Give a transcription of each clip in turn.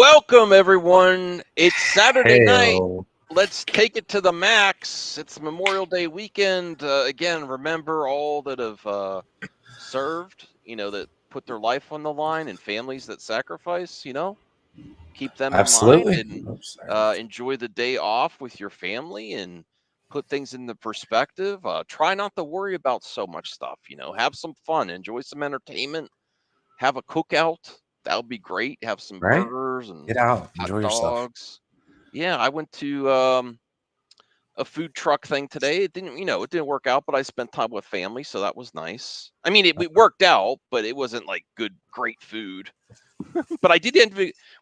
Welcome, everyone. It's Saturday night. Hail. Let's take it to the max. It's Memorial Day weekend. Again, remember all that have served, that put their life on the line, and families that sacrifice, keep them in mind, Absolutely. and Oops, sorry. enjoy the day off with your family and put things into perspective. Try not to worry about so much stuff, have some fun, enjoy some entertainment, have a cookout. That would be great. Have some Right? burgers and Get out. hot Enjoy yourself. dogs. Yeah, I went to a food truck thing today. It didn't work out, but I spent time with family, so that was nice. I mean, it worked out, but it wasn't like great food. But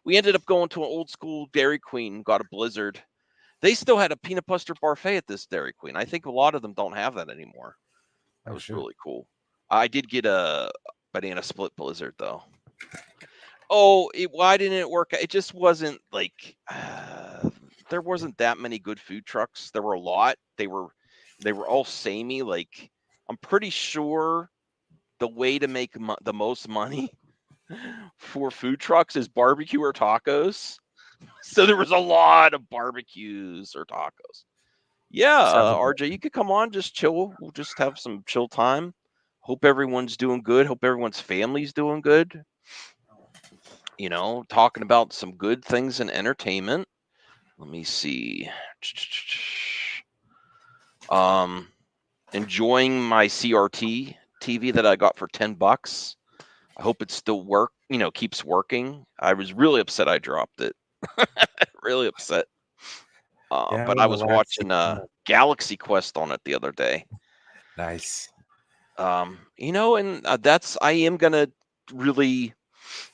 we ended up going to an old school Dairy Queen, got a Blizzard. They still had a peanut butter parfait at this Dairy Queen. I think a lot of them don't have that anymore. That Oh, was shoot. really cool. I did get a banana split Blizzard though. Oh, why didn't it work? It just wasn't like there wasn't that many good food trucks. There were a lot. They were all samey. Like I'm pretty sure the way to make the most money for food trucks is barbecue or tacos. So there was a lot of barbecues or tacos. Yeah, Sounds about RJ, you could come on, just chill. We'll just have some chill time. Hope everyone's doing good. Hope everyone's family's doing good. Talking about some good things in entertainment. Let me see. Enjoying my CRT TV that I got for $10. I hope it still keeps working. I was really upset I dropped it. Really upset. Yeah, But when I the was last watching Galaxy Quest on it the other day. nice. And that's I am gonna really.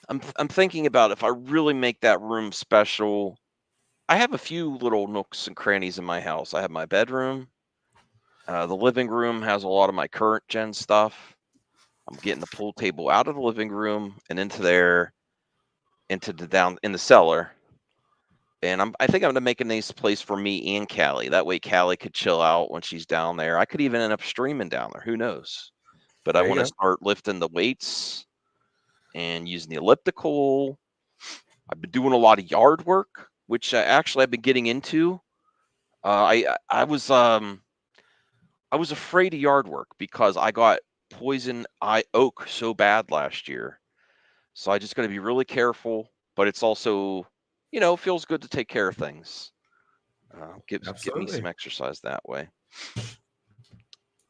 I'm thinking about if I really make that room special. I have a few little nooks and crannies in my house. I have my bedroom. The living room has a lot of my current gen stuff. I'm getting the pool table out of the living room and into there, into the down in the cellar. And I think I'm gonna make a nice place for me and Callie. That way Callie could chill out when she's down there. I could even end up streaming down there. Who knows? But I There you want to go. start lifting the weights and using the elliptical. I've been doing a lot of yard work, which actually I've been getting into. I was afraid of yard work because I got poison oak so bad last year. So I just got to be really careful, but it's also, feels good to take care of things. Get me some Absolutely. exercise that way.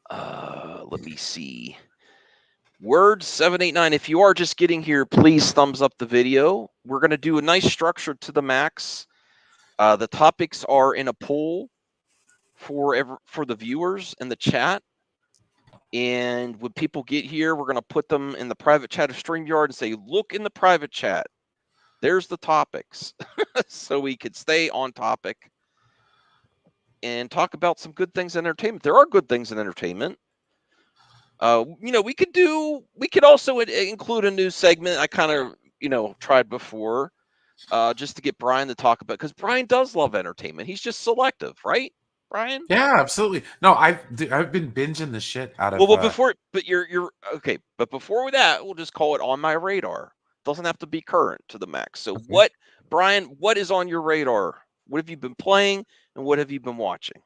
Let me see. Word 789. If you are just getting here, please thumbs up the video. We're going to do a nice structure to the max. The topics are in a poll for the viewers in the chat. And when people get here, we're going to put them in the private chat of StreamYard and say, look in the private chat. There's the topics. So we could stay on topic and talk about some good things in entertainment. There are good things in entertainment. We could also include a new segment I kind of, tried before, just to get Brian to talk about, because Brian does love entertainment. He's just selective, right, Brian? Yeah, absolutely. No, I've been binging the shit out of But you're okay. But before that, we'll just call it on my radar. Doesn't have to be current to the max. So okay. Brian, what is on your radar? What have you been playing and what have you been watching?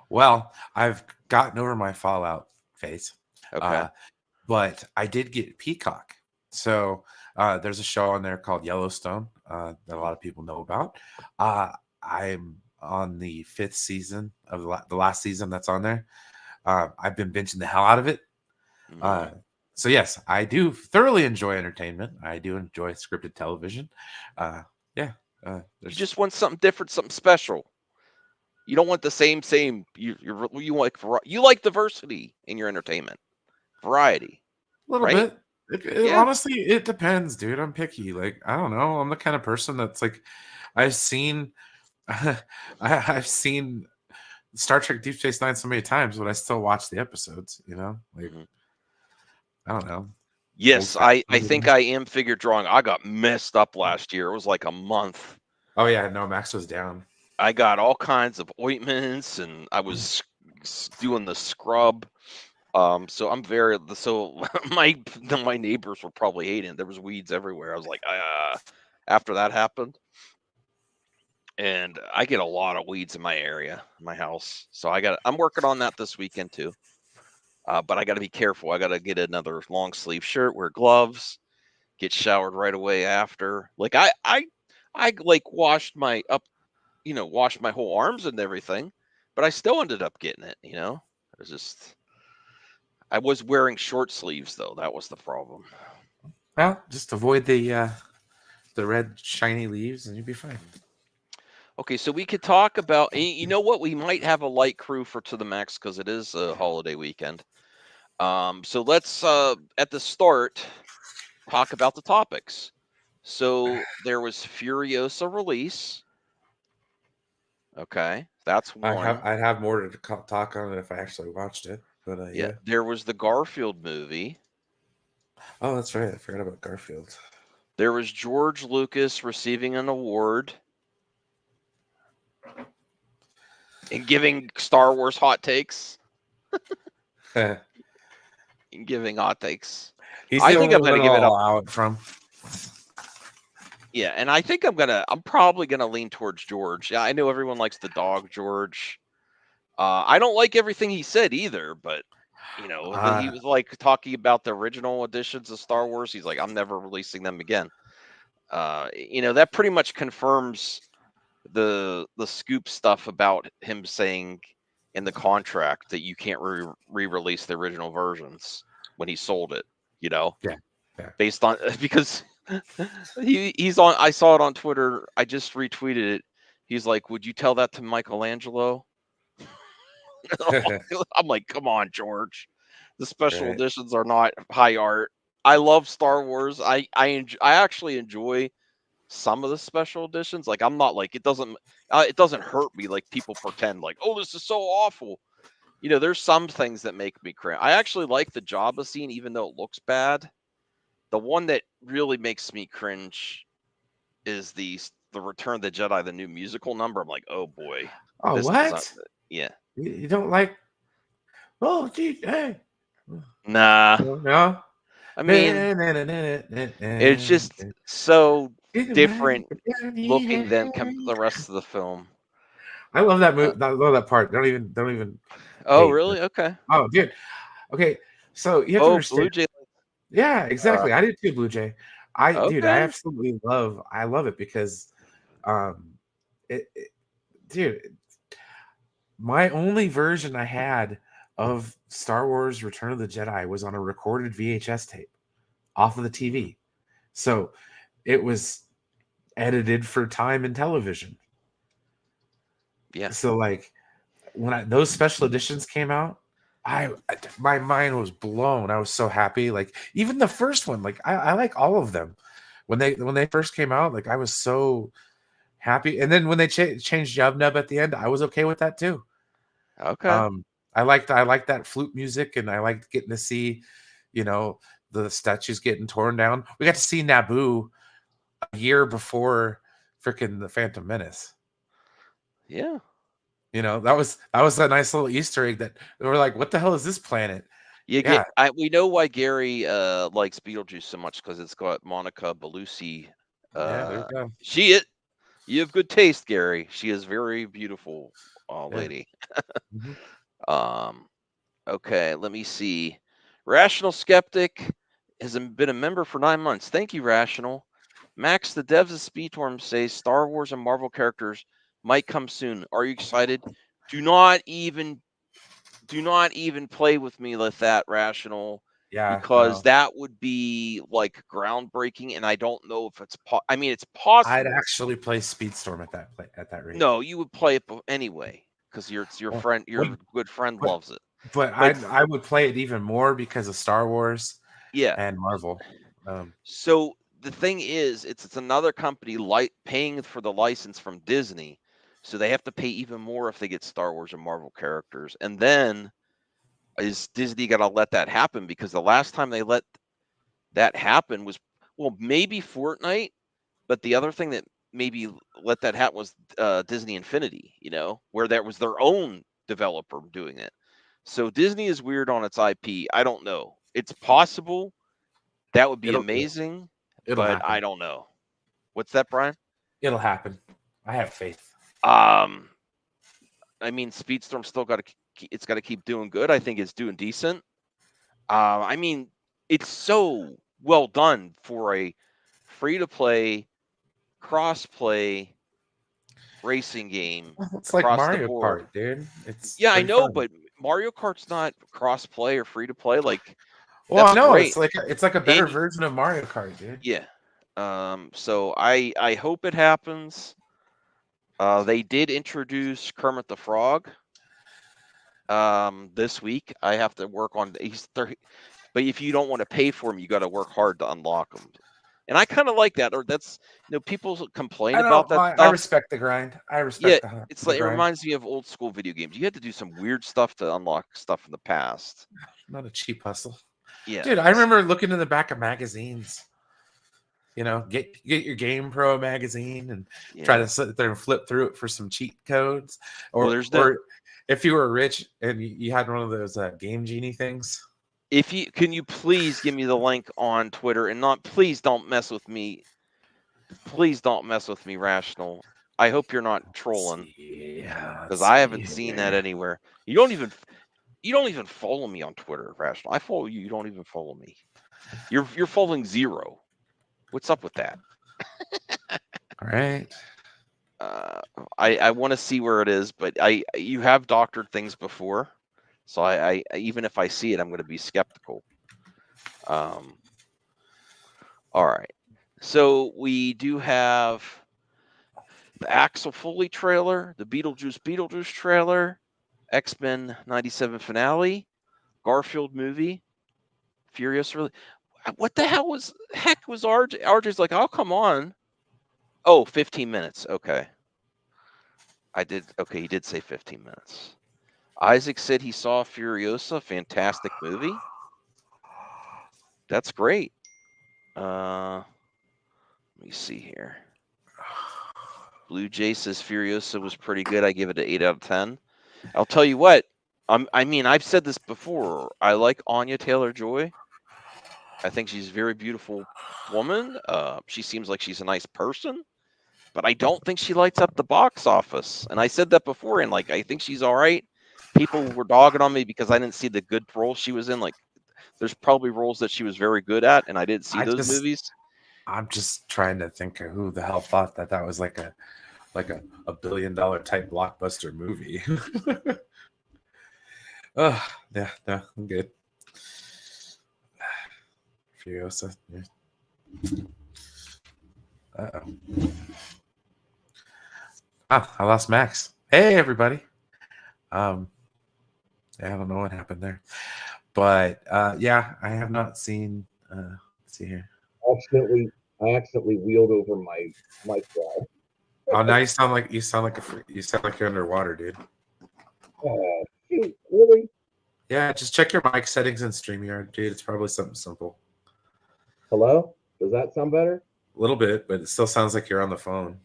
Well, I've gotten over my Fallout phase. Okay. But I did get Peacock. So there's a show on there called Yellowstone that a lot of people know about. I'm on the 5th season of the last season that's on there. I've been binging the hell out of it. Mm-hmm. So yes, I do thoroughly enjoy entertainment. I do enjoy scripted television. Yeah. You just want something different, something special. You don't want the same. You like diversity in your entertainment, variety, A little right? bit. Yeah. Honestly, it depends, dude. I'm picky. Like, I don't know. I'm the kind of person that's like, I've seen, I've seen Star Trek Deep Space Nine so many times, but I still watch the episodes. Like, Mm-hmm. I don't know. Old Yes, I think fashioned. I am figure drawing. I got messed up last year. It was like a month. Oh yeah, no, Max was down. I got all kinds of ointments, and I was doing the scrub. So I'm my neighbors were probably hating it. There was weeds everywhere. I was like, after that happened. And I get a lot of weeds in my area, my house. So I'm working on that this weekend too. But I got to be careful. I got to get another long sleeve shirt, wear gloves, get showered right away after. Like I like washed my washed my whole arms and everything, but I still ended up getting it. It was just I was wearing short sleeves though. That was the problem. Well, just avoid the red shiny leaves, and you'll be fine. Okay, so we could talk about. You know what? We might have a light crew for To the Max because it is a holiday weekend. So let's at the start talk about the topics. So there was Furiosa release. Okay, that's one. I'd have more to talk on it if I actually watched it. But Yeah, yeah. there was the Garfield movie. Oh, that's right. I forgot about Garfield. There was George Lucas receiving an award and giving Star Wars hot takes. Giving hot takes. He's I the think only I'm going one to give it up. out from. Yeah, and I think I'm probably gonna lean towards George. Yeah, I know everyone likes the dog George. I don't like everything he said either, but he was like talking about the original editions of Star Wars. He's like, I'm never releasing them again. That pretty much confirms the scoop stuff about him saying in the contract that you can't re-release the original versions when he sold it. Yeah. Based on because he's on. I saw it on Twitter. I just retweeted it. He's like, "Would you tell that to Michelangelo?" I'm like, "Come on, George. The special Right. editions are not high art. I love Star Wars. I actually enjoy some of the special editions. Like, I'm not like it doesn't hurt me like people pretend like, oh, this is so awful. There's some things that make me cringe. I actually like the Jabba scene, even though it looks bad. The one that really makes me cringe is the Return of the Jedi, the new musical number. I'm like, oh boy, Oh, this doesn't. what? Yeah, You don't like? Oh, gee, hey. nah. No. I mean, it's just so different looking than the rest of the film. I love that Uh, movie. I love that part. Don't even oh, hate. But, really? Okay. oh, dude. Okay, so you have to Oh, understand. Blue Jay. Yeah, exactly. I did too, Blue Jay. Dude, I Okay. absolutely love. I love it because, um, dude, my only version I had of Star Wars Return of the Jedi was on a recorded VHS tape off of the TV. So it was edited for time and television. Yeah. So like when those special editions came out, my mind was blown. I was so happy. Like even the first one, like I like all of them. When they first came out, like I was so happy. And then when they changed Yub Nub at the end, I was okay with that too. Okay. I liked that flute music, and I liked getting to see, you know, the statues getting torn down. We got to see Naboo a year before freaking the Phantom Menace. Yeah. That was a nice little Easter egg that we're like, what the hell is this planet? You Yeah, get. We know why Gary likes Beetlejuice so much because it's got Monica Bellucci. yeah, there you go. You have good taste, Gary. She is very beautiful, Yeah. lady. Mhm. Okay, let me see. Rational Skeptic has been a member for 9 months. Thank you, Rational. Max, the devs of Speedstorm say Star Wars and Marvel characters might come soon. Are you excited? Do not even play with me with that, Rational, Yeah, because no. that would be like groundbreaking, and I don't know if it's I mean, it's I'd possible. actually play Speedstorm at that rate. No, you would play it anyway because it's your Well, friend, what, your good friend but loves it. but But I would play it even more because of Star Wars yeah, and Marvel. so the thing is, it's another company paying for the license from Disney, so they have to pay even more if they get Star Wars and Marvel characters. And then is Disney gonna let that happen? Because the last time they let that happen was, well, maybe Fortnite, but the other thing that maybe let that happen was Disney Infinity, where that was their own developer doing it. So Disney is weird on its IP. I don't know. It's possible. That would be It'll amazing, it'll but I happen. don't know. What's that, Brian? It'll happen. I have faith. Um, I mean, Speedstorm still got to. It's got to keep doing good. I think it's doing decent. I mean, it's so well done for a free-to-play, cross-play racing game It's like across the Mario board. Kart, dude. It's Yeah, I pretty know, fun. but Mario Kart's not cross-play or free-to-play. Like, Well, that's no, great. it's like a better And version of Mario Kart, dude. yeah, so I hope it happens. They did introduce Kermit the Frog this week. I have to work on he's 30, but if you don't want to pay for him, you got to work hard to unlock them. And I kind of like that. Or that's people complain I about don't. that I stuff. respect the grind. I Yeah, respect it's the like it grind. reminds me of old school video games. You had to do some weird stuff to unlock stuff in the past. Not a cheap hustle, Yeah, dude. I remember looking in the back of magazines. Get your Game Pro magazine and try yeah. to sit there and flip through it for some cheat codes, Well, or there's the or if you were rich and you had one of those Game Genie things. if you can you please give me the link on Twitter and not please don't mess with me. Please don't mess with me, Rational. I hope you're not trolling Let's because I see haven't seen that here. anywhere. You don't even follow me on Twitter, Rational. I follow you. You don't even follow me. You're following zero. What's up with that? All right. Uh, I want to see where it is, but you have doctored things before, so I even if I see it, I'm going to be skeptical. All right, so we do have the Axel Foley trailer, the Beetlejuice trailer, X-Men '97 finale, Garfield movie, Furiosa. Really, what the heck was RJ? RJ's like, oh come on. Oh, 15 minutes. Okay. Okay, he did say 15 minutes. Isaac said he saw Furiosa, fantastic movie. That's great. Let me see here. Blue Jay says Furiosa was pretty good. I give it an 8 out of 10. I'll tell you what. I mean, I've said this before. I like Anya Taylor-Joy. I think she's a very beautiful woman. She seems like she's a nice person, but I don't think she lights up the box office. And I said that before, and like I think she's all right. People were dogging on me because I didn't see the good role she was in. Like, there's probably roles that she was very good at, and I didn't see I those just movies. I'm just trying to think of who the hell thought that was like a $1 billion type blockbuster movie. Oh, yeah, no, I'm good. Furiosa. Yeah. Uh-oh. I lost Max. Hey, everybody. Yeah, I don't know what happened there, but yeah, I have not seen. Let's see here. I accidentally wheeled over my mic guard. Oh, now you sound like you're underwater, dude. Shoot, really? Yeah, just check your mic settings in StreamYard, dude. It's probably something simple. Hello? Does that sound better? A little bit, but it still sounds like you're on the phone.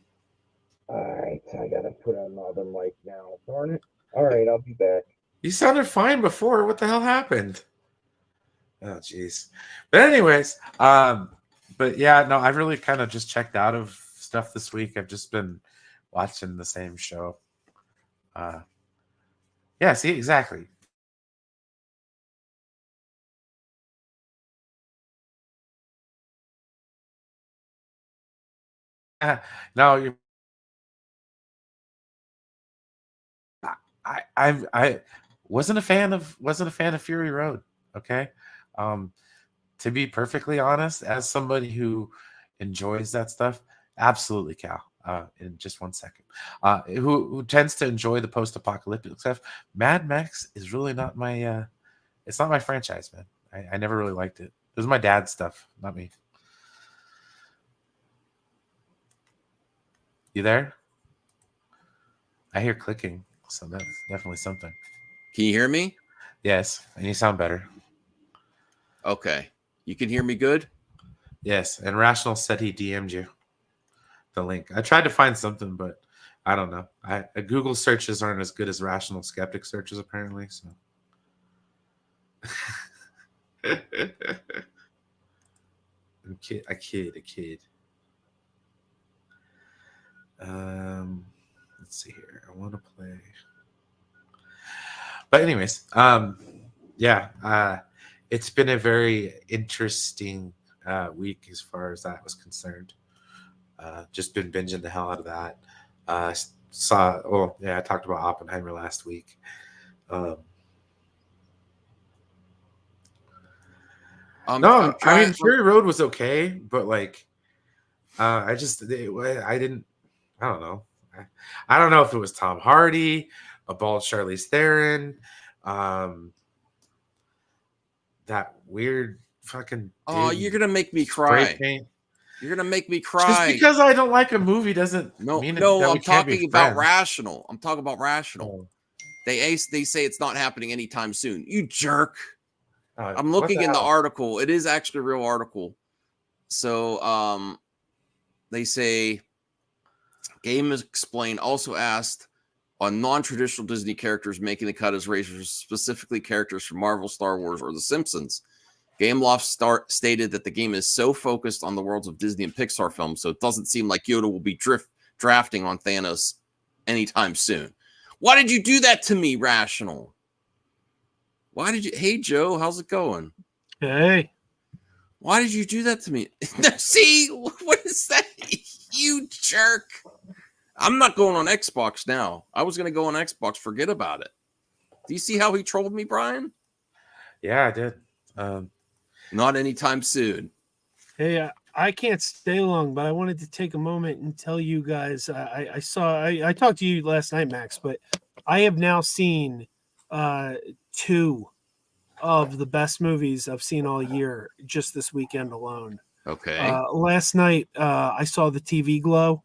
All right, I gotta put on another mic now. Darn it. All right, I'll be back. You sounded fine before. What the hell happened? Oh, jeez. But anyways, but yeah, no, I've really kind of just checked out of stuff this week. I've just been watching the same show. Yeah, see, exactly. No, you. I wasn't a fan of Fury Road. Okay, um, to be perfectly honest, as somebody who enjoys that stuff, absolutely, Cal. In just 1 second, who tends to enjoy the post-apocalyptic stuff. Mad Max is really not my. It's not my franchise, man. I never really liked it. It was my dad's stuff, not me. You there? I hear clicking, so that's definitely something. Can you hear me? Yes, and you sound better. Okay. You can hear me good? Yes, and Rational said he DM'd you the link. I tried to find something, but I don't know. Google searches aren't as good as Rational Skeptic searches, apparently. So, a kid. Let's see here. I want to play. But anyways, yeah, it's been a very interesting week as far as that was concerned. Just been binging the hell out of that. I talked about Oppenheimer last week. I mean, Fury Road was okay, but like, I don't know. I don't know if it was Tom Hardy, a bald Charlize Theron, that weird fucking. Oh, you're gonna make me cry. You're gonna make me cry. Just because I don't like a movie doesn't mean that we I'm can't be talking about friends. rational. I'm talking about rational. Oh. They say it's not happening anytime soon. You jerk. I'm What looking the in the hell? article. It is actually a real article. So they say Game Explained also asked on non-traditional Disney characters making the cut as racers, specifically characters from Marvel, Star Wars, or The Simpsons. Gameloft stated that the game is so focused on the worlds of Disney and Pixar films, so it doesn't seem like Yoda will be drafting on Thanos anytime soon. Why did you do that to me, Rational? Why did you? Hey, Joe, how's it going? Hey. Why did you do that to me? See, what is that? You jerk. I'm not going on Xbox now. I was going to go on Xbox. Forget about it. Do you see how he trolled me, Brian? Yeah, I did. Not anytime soon. Hey, I can't stay long, but I wanted to take a moment and tell you guys. I talked to you last night, Max, but I have now seen 2 of the best movies I've seen all year just this weekend alone. Okay. Last night I saw The TV Glow,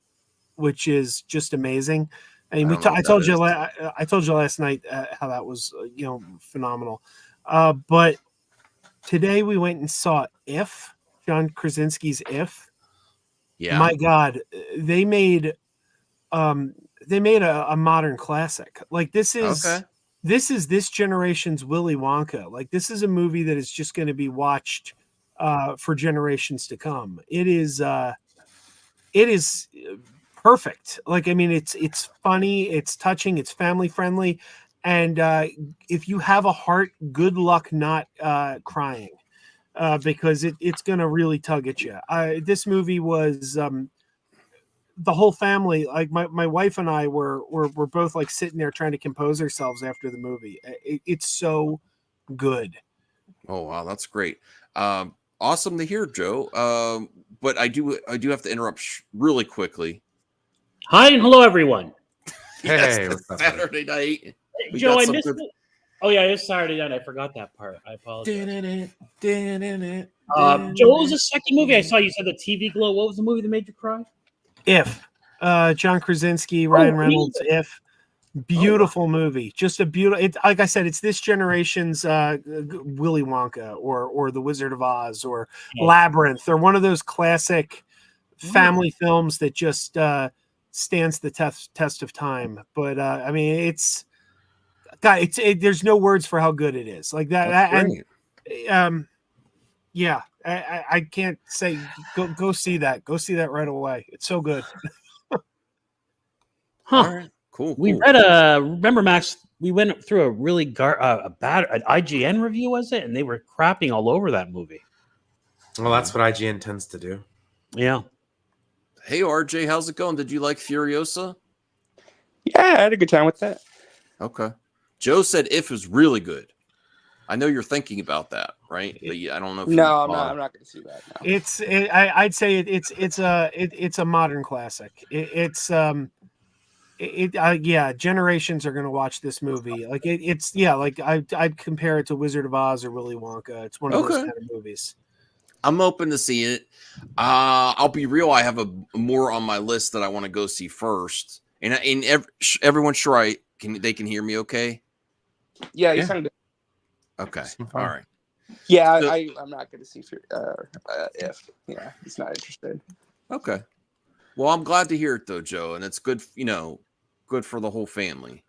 which is just amazing. And I told you last night how that was phenomenal. But today we went and saw If, John Krasinski's If. Yeah. My God, they made a modern classic. Like this is this generation's Willy Wonka. Like this is a movie that is just going to be watched for generations to come. It is perfect. Like, I mean, it's funny, it's touching, it's family friendly. And if you have a heart, good luck not crying because it's going to really tug at you. This movie was the whole family, like my wife and I were both like sitting there trying to compose ourselves after the movie. It's so good. Oh, wow. That's great. Awesome to hear, Joe. But I do have to interrupt really quickly. Hi and hello, everyone. Hey, what's up, Saturday night. Joe, I missed it. Oh yeah, it's Saturday night. I forgot that part. I apologize. Joe, what was the second movie I saw? You said The TV Glow. What was the movie that made you cry? If. John Krasinski, Ryan Reynolds. If. Beautiful movie. Just a beautiful. Like I said, it's this generation's Willy Wonka or The Wizard of Oz or Labyrinth or one of those classic family films that just stands the test of time. But I mean, there's no words for how good it is. Like that, and yeah, I can't say go see that. Go see that right away. It's so good. Huh. All right. Cool. We read remember, Max, we went through a really an IGN review, was it? And they were crapping all over that movie. Well, that's what IGN tends to do. Yeah. Hey, RJ, how's it going? Did you like Furiosa? Yeah, I had a good time with that. Okay. Joe said If was really good. I know you're thinking about that, right? But I don't know. I'm not going to see that. No. I'd say it's a modern classic. Generations are going to watch this movie. Like I'd compare it to Wizard of Oz or Willy Wonka. It's one of those kind of movies. I'm open to see it. I'll be real. I have more on my list that I want to go see first. And everyone's sure they can hear me okay? Yeah, you sound good. Okay. All right. Yeah, I'm not going to see If. Yeah, he's not interested. Okay. Well, I'm glad to hear it though, Joe, and it's good. Good for the whole family.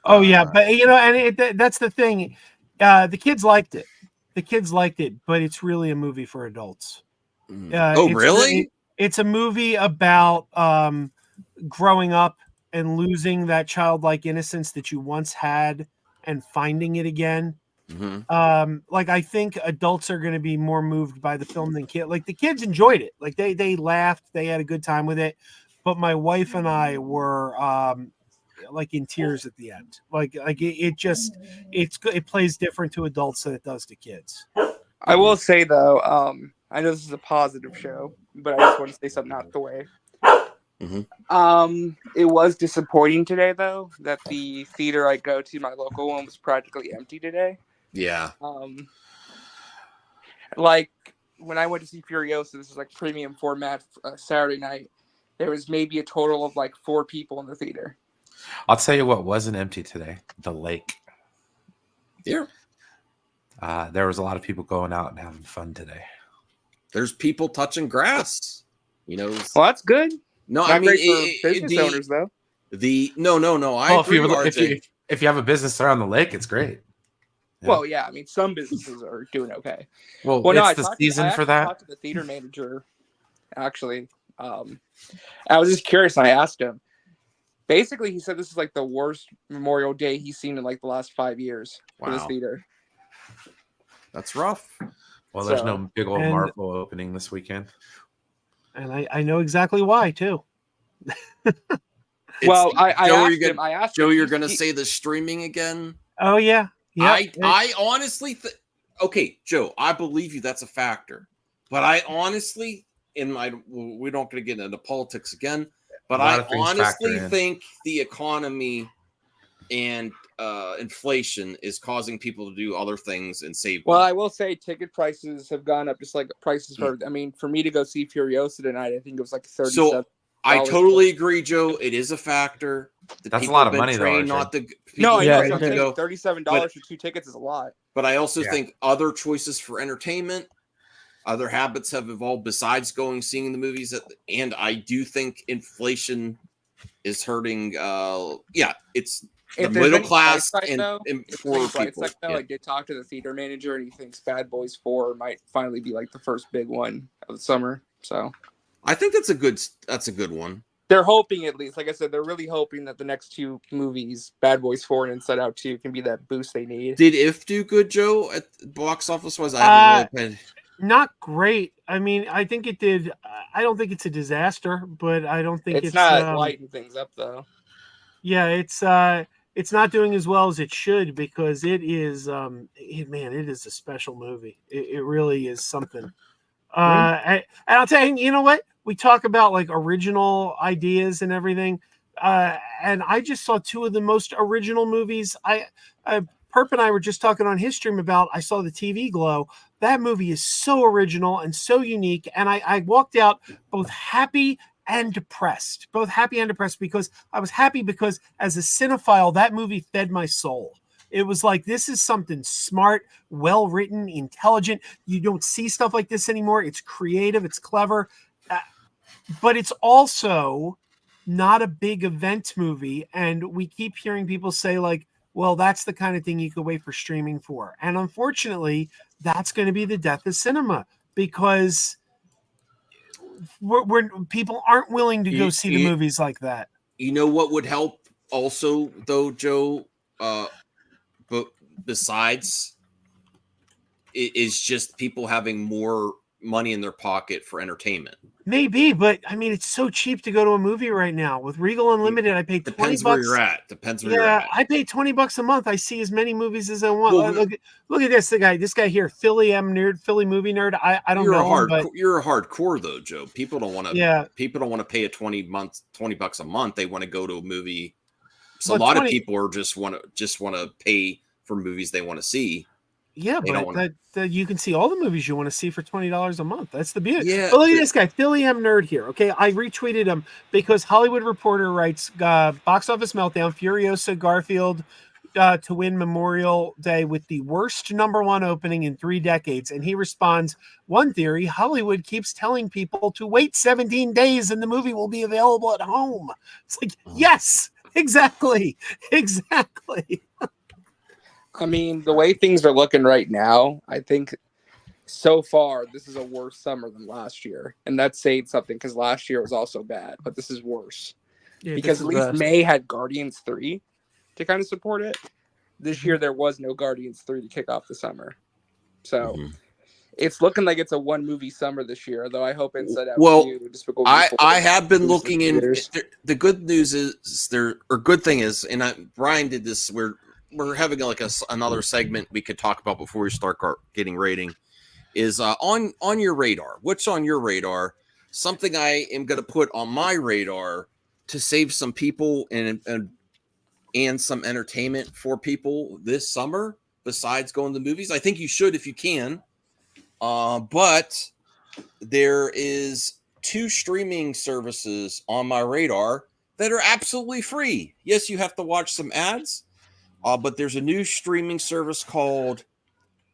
Oh yeah, but and that's the thing. The kids liked it. But it's really a movie for adults. Really? It's a movie about growing up and losing that childlike innocence that you once had and finding it again. Like I think adults are going to be more moved by the film than kids. Like the kids enjoyed it. Like they laughed, they had a good time with it. But my wife and I were like in tears at the end. Like it plays different to adults than it does to kids. I will say though, I know this is a positive show, but I just want to say something out the way. It was disappointing today though that the theater I go to, my local one, was practically empty today. Yeah. Like when I went to see Furiosa, this was like premium format Saturday night. There was maybe a total of like 4 people in the theater. I'll tell you what wasn't empty today: the lake. Yeah. There was a lot of people going out and having fun today. There's people touching grass. You know. Well, that's good. No, Not I mean great for business owners though. No. I agree, if you have a business there on the lake, it's great. Yeah. Well, yeah, I mean, some businesses are doing okay. Well, no, it's the season for that. I talked to the theater manager, actually. I was just curious, and I asked him. Basically, he said this is like the worst Memorial Day he's seen in like the last 5 years for this theater. That's rough. Well, there's no big old Marvel opening this weekend. And I know exactly why, too. Well, I asked him. Joe, you're going to say the streaming again? Oh, yeah. Yeah. I honestly okay, Joe, I believe you. That's a factor. But I honestly, we don't going to get into politics again, but I honestly think the economy and inflation is causing people to do other things and save money. Well, I will say ticket prices have gone up, just like prices for. I mean, for me to go see Furiosa tonight, I think it was like $37. So I totally agree, Joe. It is a factor. That's a lot of money, though. $37 for 2 tickets is a lot. But I also think other choices for entertainment, other habits have evolved besides seeing the movies. And I do think inflation is hurting. It's the middle class and poor people. I did talk to the theater manager, and he thinks Bad Boys 4 might finally be like the first big one of the summer. So I think that's a good one. They're hoping, at least, like I said, they're really hoping that the next 2 movies, Bad Boys 4 and Inside Out 2, can be that boost they need. Did If do good, Joe, at box office wise? I haven't really paid. Not great. I mean, I think it did. I don't think it's a disaster, but I don't think it's not lighting things up though. Yeah, it's not doing as well as it should because it is. It is a special movie. It really is something. And I'll tell you, you know what? We talk about like original ideas and everything, and I just saw 2 of the most original movies. Perp and I were just talking on his stream about. I saw the TV Glow. That movie is so original and so unique, and I walked out both happy and depressed. Both happy and depressed because I was happy because as a cinephile, that movie fed my soul. It was like, this is something smart, well-written, intelligent. You don't see stuff like this anymore. It's creative. It's clever. But it's also not a big event movie. And we keep hearing people say like, well, that's the kind of thing you could wait for streaming for. And unfortunately, that's going to be the death of cinema because people aren't willing to go see the movies like that. You know what would help also, though, Joe? But besides, it is just people having more money in their pocket for entertainment. Maybe, but I mean, it's so cheap to go to a movie right now. With Regal Unlimited, I paid $20. Depends where you're at. You're at. I pay $20 a month. I see as many movies as I want. Well, look at this. This guy here, Philly movie nerd. I don't know. You're a hardcore though, Joe. People don't want to. Yeah. People don't want to pay $20 a month. They want to go to a movie. So a lot of people are just want to pay for movies they want to see. Yeah, but you can see all the movies you want to see for $20 a month. That's the beauty. Yeah, but look at this guy, Philly Nerd here. Okay, I retweeted him because Hollywood Reporter writes, box office meltdown, Furiosa Garfield to win Memorial Day with the worst #1 opening in 3 decades. And he responds, one theory, Hollywood keeps telling people to wait 17 days and the movie will be available at home. It's like, yes, exactly. I mean, the way things are looking right now, I think so far this is a worse summer than last year. And that's saying something because last year was also bad, but this is worse. Yeah, because this at is least the- May had Guardians 3 to kind of support it. This year there was no Guardians 3 to kick off the summer. So it's looking like it's a one movie summer this year, though I hope Inside Out Well, 2 Despicable Me I 4 have been moves looking to in. theaters. The good news is good thing is, and Brian did this. We're having like another segment we could talk about before we start getting rating. Is on your radar? What's on your radar? Something I am going to put on my radar to save some people and some entertainment for people this summer. Besides going to the movies, I think you should if you can. But there is 2 streaming services on my radar that are absolutely free. Yes, you have to watch some ads, but there's a new streaming service called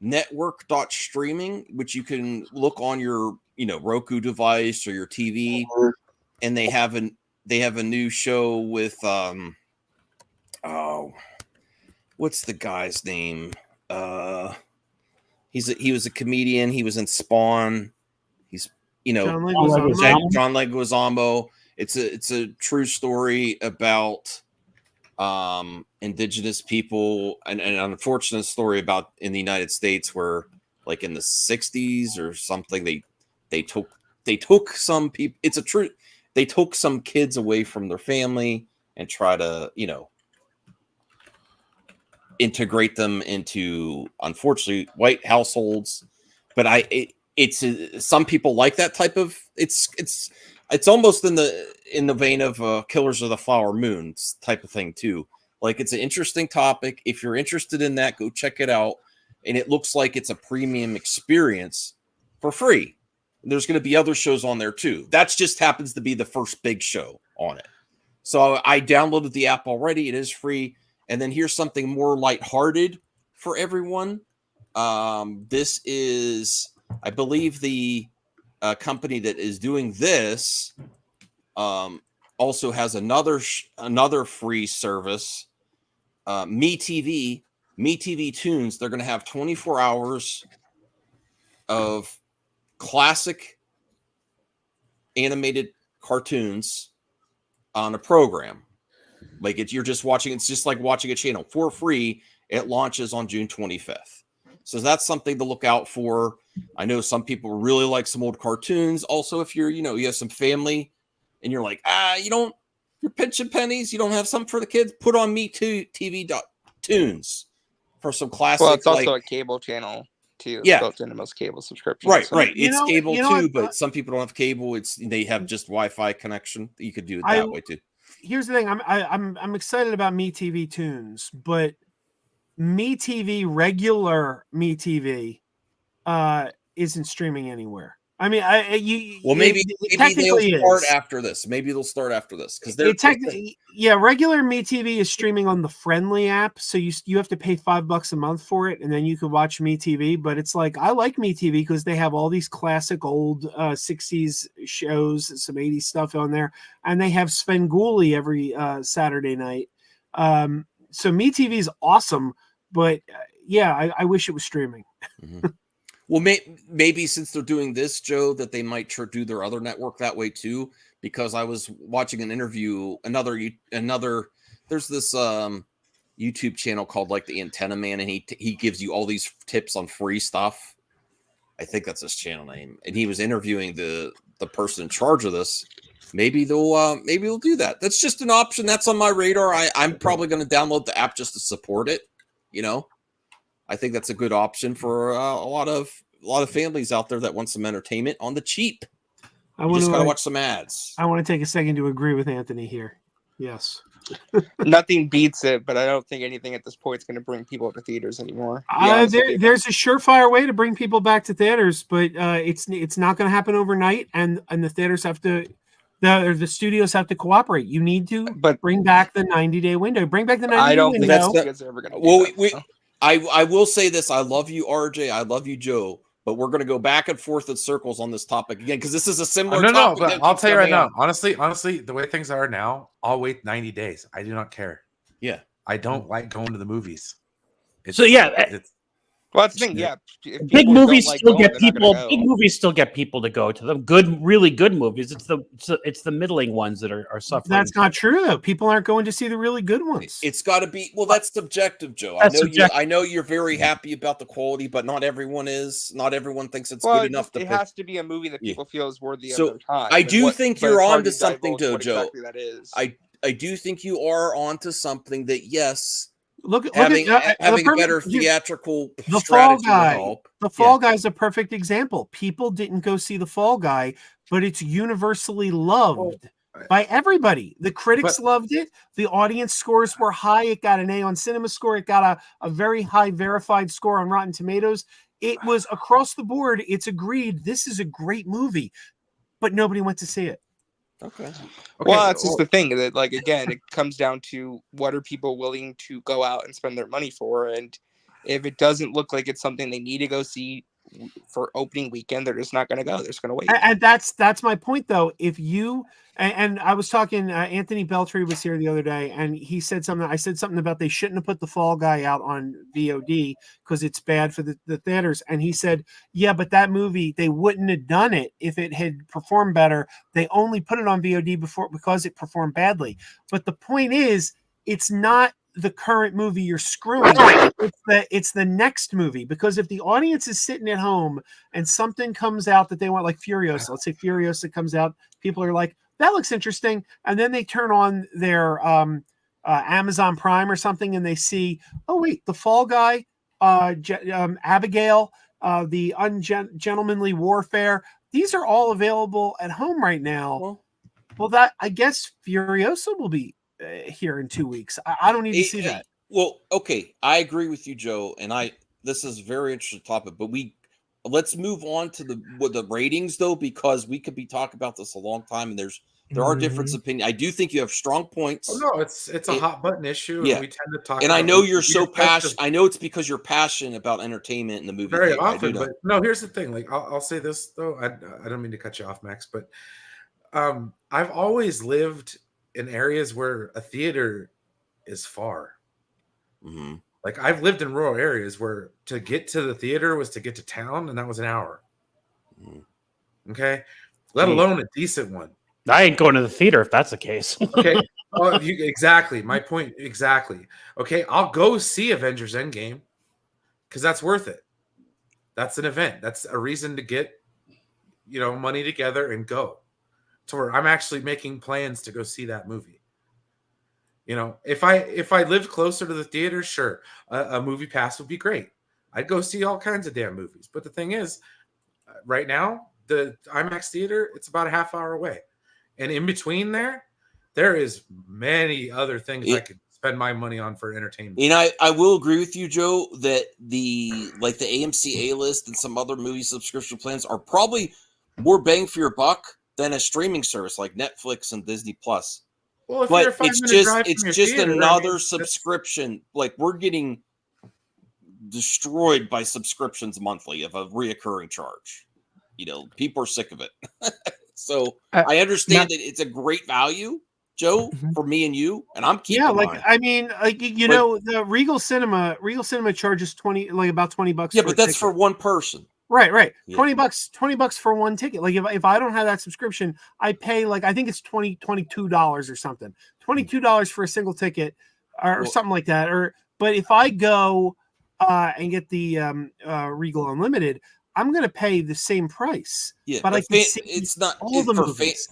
network.streaming, which you can look on your Roku device or your TV, and they have a new show with what's the guy's name? He was a comedian. He was in Spawn. He's John Leguizamo. John Leguizamo. It's a true story about indigenous people, and an unfortunate story about in the United States where, like in the 60s or something, they took some people. It's a true. They took some kids away from their family and try to integrate them into, unfortunately, white households. But some people like that type of. It's almost in the vein of Killers of the Flower Moon type of thing too. Like, it's an interesting topic. If you're interested in that, go check it out. And it looks like it's a premium experience for free. And there's going to be other shows on there too. That just happens to be the first big show on it. So I downloaded the app already. It is free. And then here's something more lighthearted for everyone. This is, I believe, the company that is doing this also has another free service, MeTV Tunes. They're going to have 24 hours of classic animated cartoons on a program. Like, you're just watching. It's just like watching a channel for free. It launches on June 25th. So that's something to look out for. I know some people really like some old cartoons. Also, if you're, you have some family and you're like, you're pinching pennies, you don't have something for the kids, put on MeTV Tunes for some classic. Well, it's also a cable channel too. It's built into most cable subscriptions. Right, so. right. It's cable too, what? but some people don't have cable. They have just Wi-Fi connection. You could do it that way too. Here's the thing. I'm excited about MeTV Tunes, but MeTV, regular MeTV, isn't streaming anywhere. I mean, maybe they'll start is. after this. Maybe they'll start after this because regular MeTV is streaming on the Friendly app, so you have to pay $5 a month for it, and then you can watch MeTV. But it's like, I like MeTV because they have all these classic old 60s shows, some 80s stuff on there, and they have Svengoolie every Saturday night. So MeTV is awesome, but I wish it was streaming. Mm-hmm. Well, maybe since they're doing this, Joe, that they might do their other network that way too. Because I was watching an interview, there's this YouTube channel called like the Antenna Man, and he gives you all these tips on free stuff. I think that's his channel name, and he was interviewing the person in charge of this. Maybe they'll do that. That's just an option. That's on my radar. I'm probably going to download the app just to support it. I think that's a good option for a lot of families out there that want some entertainment on the cheap. You just got to watch some ads. I want to take a second to agree with Anthony here. Yes. Nothing beats it, but I don't think anything at this point is going to bring people to theaters anymore. There's a surefire way to bring people back to theaters, but it's not going to happen overnight, and the theaters have to. The studios have to cooperate. You need to bring back the 90-day window. Bring back the 90-day window. I don't think that's ever going to do that. I will say this. I love you, RJ. I love you, Joe. But we're going to go back and forth in circles on this topic again because this is a similar topic. No, but I'll tell you right now. Honestly, the way things are now, I'll wait 90 days. I do not care. Yeah. I don't like going to the movies. Well, Well, that's the thing. Yeah, if Big people movies don't like still going, get they're not people. gonna go. Big movies still get people to go to them. Good, really good movies. It's the middling ones that are suffering. That's not true though. People aren't going to see the really good ones. It's got to be. Well, that's subjective, Joe. That's I know subjective. you. I know you're very happy about the quality, but not everyone is. Not everyone thinks it's Well, good enough to it pick. has to be a movie that Yeah. people feel is worthy So, of their time. I and do think but you're it's hard onto to something, divulge what Joe. exactly that is. I do think you are onto something that yes, Look having at having a better theatrical the Fall strategy will Guy. help. The Fall Guy is a perfect example. People didn't go see the Fall Guy, but it's universally loved by everybody. The critics loved it. The audience scores were high. It got an A on Cinema Score. It got a very high verified score on Rotten Tomatoes. It was across the board. It's agreed. This is a great movie, but nobody went to see it. Okay. Well, that's just the thing that, like, again, it comes down to what are people willing to go out and spend their money for, and if it doesn't look like it's something they need to go see for opening weekend, they're just not going to go. They're just going to wait. And that's my point, though. If you and I was talking, Anthony Beltry was here the other day, and he said something. I said something about they shouldn't have put the Fall Guy out on VOD because it's bad for the theaters. And he said, yeah, but that movie, they wouldn't have done it if it had performed better. They only put it on VOD because it performed badly. But the point is, it's not the current movie you're screwing. It's the next movie, because if the audience is sitting at home and something comes out that they want, like Furiosa, let's say Furiosa comes out, people are like, that looks interesting, and then they turn on their Amazon Prime or something and they see, oh wait, the Fall Guy, Abigail, the Ungentlemanly Warfare, these are all available at home right now. Well, that, I guess Furiosa will be here in 2 weeks. I don't need to see that. Well, okay, I agree with you, Joe, and this is a very interesting topic, but let's move on to the ratings though, because we could be talking about this a long time, and there are different opinions. I do think you have strong points. Oh, no, it's a hot button issue. Yeah, and we tend to talk. And I know you're so passionate. I know it's because you're passionate about entertainment in the movie very theater. often. But no, here's the thing. Like I'll say this though. I don't mean to cut you off, Max, but I've always lived in areas where a theater is far. Mm-hmm. Like I've lived in rural areas where to get to the theater was to get to town, and that was an hour. Mm-hmm. Okay, let alone a decent one. I ain't going to the theater if that's the case. Okay, exactly. My point exactly. Okay, I'll go see Avengers Endgame because that's worth it. That's an event. That's a reason to get money together and go to where I'm actually making plans to go see that movie. If I lived closer to the theater, sure, a movie pass would be great. I'd go see all kinds of damn movies. But the thing is, right now, the IMAX theater, it's about a half hour away. And in between there is many other things I could spend my money on for entertainment. And I will agree with you, Joe, that the AMC A-list and some other movie subscription plans are probably more bang for your buck than a streaming service like Netflix and Disney Plus. Well, but it's just another subscription. Like we're getting destroyed by subscriptions monthly of a reoccurring charge. People are sick of it. So I understand that it's a great value, Joe, for me and you, and I'm keeping mine. I mean, the Regal Cinema charges about $20. Yeah, but that's for one person. Right. Yeah. $20 for one ticket. Like if I don't have that subscription, I pay I think it's $22 or something. $22 for a single ticket or something like that. But if I go and get the Regal Unlimited, I'm going to pay the same price. Yeah, but it's not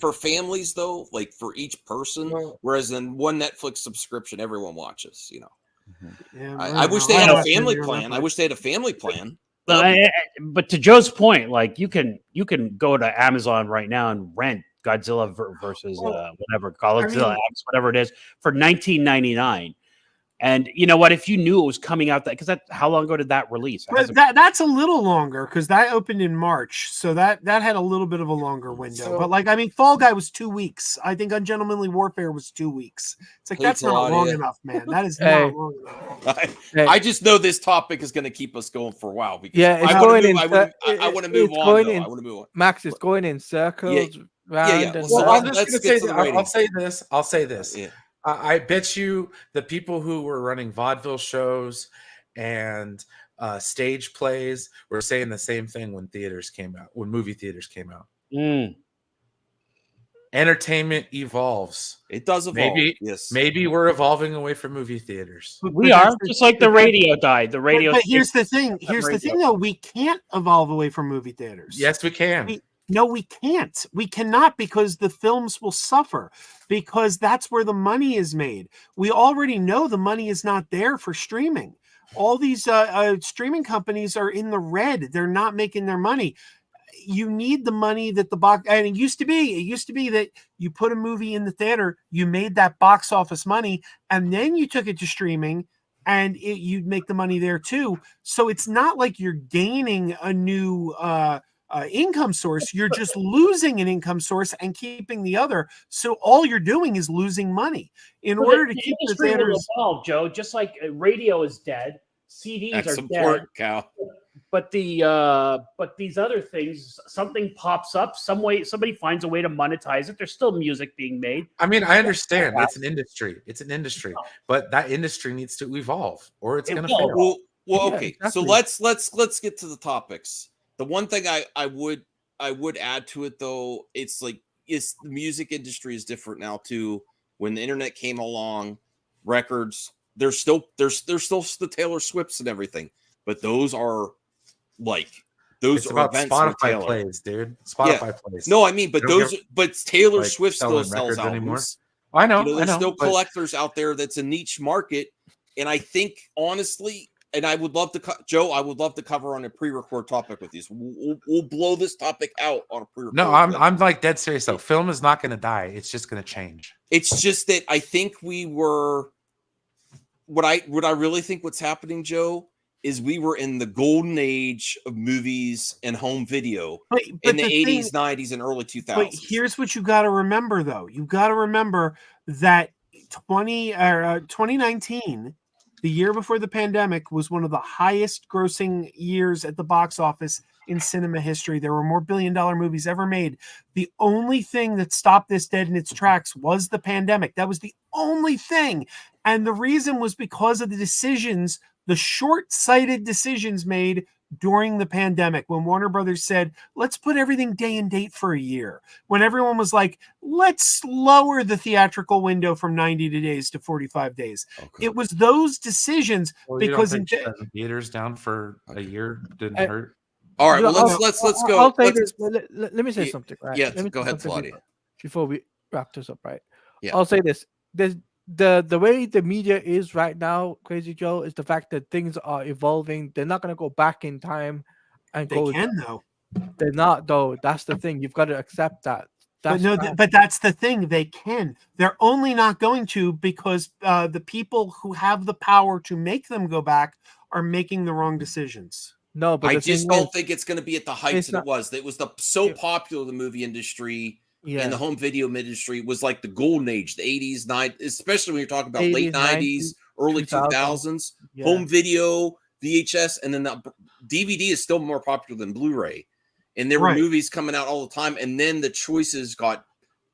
for families though, like for each person. Whereas in one Netflix subscription, everyone watches. Yeah, I wish they had a family plan. I wish they had a family plan. But to Joe's point, like you can go to Amazon right now and rent Godzilla versus Godzilla X, whatever it is, for $19.99. And you know what? If you knew it was coming out, how long ago did that release? That's a little longer because that opened in March, so that had a little bit of a longer window. But Fall Guy was 2 weeks. I think Ungentlemanly Warfare was 2 weeks. It's like that's not long enough, man. That is not long enough. I just know this topic is going to keep us going for a while. Because I want to move on. Max is going in circles. Well, I'm just going to say this. I'll say this. Yeah. I bet you the people who were running vaudeville shows and stage plays were saying the same thing when movie theaters came out. Mm. Entertainment evolves. It does evolve. Maybe Yes. maybe we're evolving away from movie theaters. We are just like the radio died. The radio. But here's the thing. Though. We can't evolve away from movie theaters. Yes, we can. No, we can't. We cannot, because the films will suffer, because that's where the money is made. We already know the money is not there for streaming. All these streaming companies are in the red. They're not making their money. You need the money that the box, and it used to be that you put a movie in the theater, you made that box office money, and then you took it to streaming, and you'd make the money there too. So it's not like you're gaining a new income source. You're just losing an income source and keeping the other. So all you're doing is losing money in order to keep the theaters. Evolve, Joe, just like radio is dead, CDs are dead. Cal. But these other things, something pops up, somebody finds a way to monetize it. There's still music being made. I mean, I understand it's an industry. It's an industry, but that industry needs to evolve, or it's going to fail. Well, okay. Yeah, exactly. So let's get to the topics. The one thing I would add to it, though, it's like the music industry is different now too. When the internet came along, records there's still the Taylor Swifts and everything, but those are it's about Spotify plays, dude. Spotify plays. No, I mean, but Taylor Swift still sells albums anymore. I know. There's still collectors out there. That's a niche market, and I think honestly, and I would love to, Joe. I would love to cover on a pre-record topic with these. We'll blow this topic out on a pre-record. No, I'm like dead serious though. Film is not going to die. It's just going to change. It's just that I think we were. What I really think what's happening, Joe, is we were in the golden age of movies and home video in the 80s, 90s, and early 2000s. But here's what you got to remember, though. You got to remember that 2019, the year before the pandemic, was one of the highest grossing years at the box office in cinema history. There were more billion-dollar movies ever made. The only thing that stopped this dead in its tracks was the pandemic. That was the only thing. And the reason was because of the decisions, the short-sighted decisions made during the pandemic, when Warner Brothers said, let's put everything day and date for a year. When everyone was like, let's lower the theatrical window from 90 days to 45 days. Okay. It was those decisions because in theaters down for a year didn't hurt. All right, well, let's go. I'll say this. Let me say something, right? Yeah, go ahead, Claudia. Before we wrap this up, right? Yeah. I'll say this. There's the way the media is right now, Crazy Joe, is the fact that things are evolving. They're not going to go back in time and they can though. They're not though. That's the thing. You've got to accept that. But that's the thing. They can. They're only not going to because the people who have the power to make them go back are making the wrong decisions. No, but I just don't think it's going to be at the heights that it was. It was so popular, the movie industry. Yeah. And the home video industry was like the golden age, the 80s, 90s, especially when you're talking about 80s, late 90s, early 2000s. Yeah. Home video, VHS, and then the DVD is still more popular than Blu-ray. And there were movies coming out all the time, and then the choices got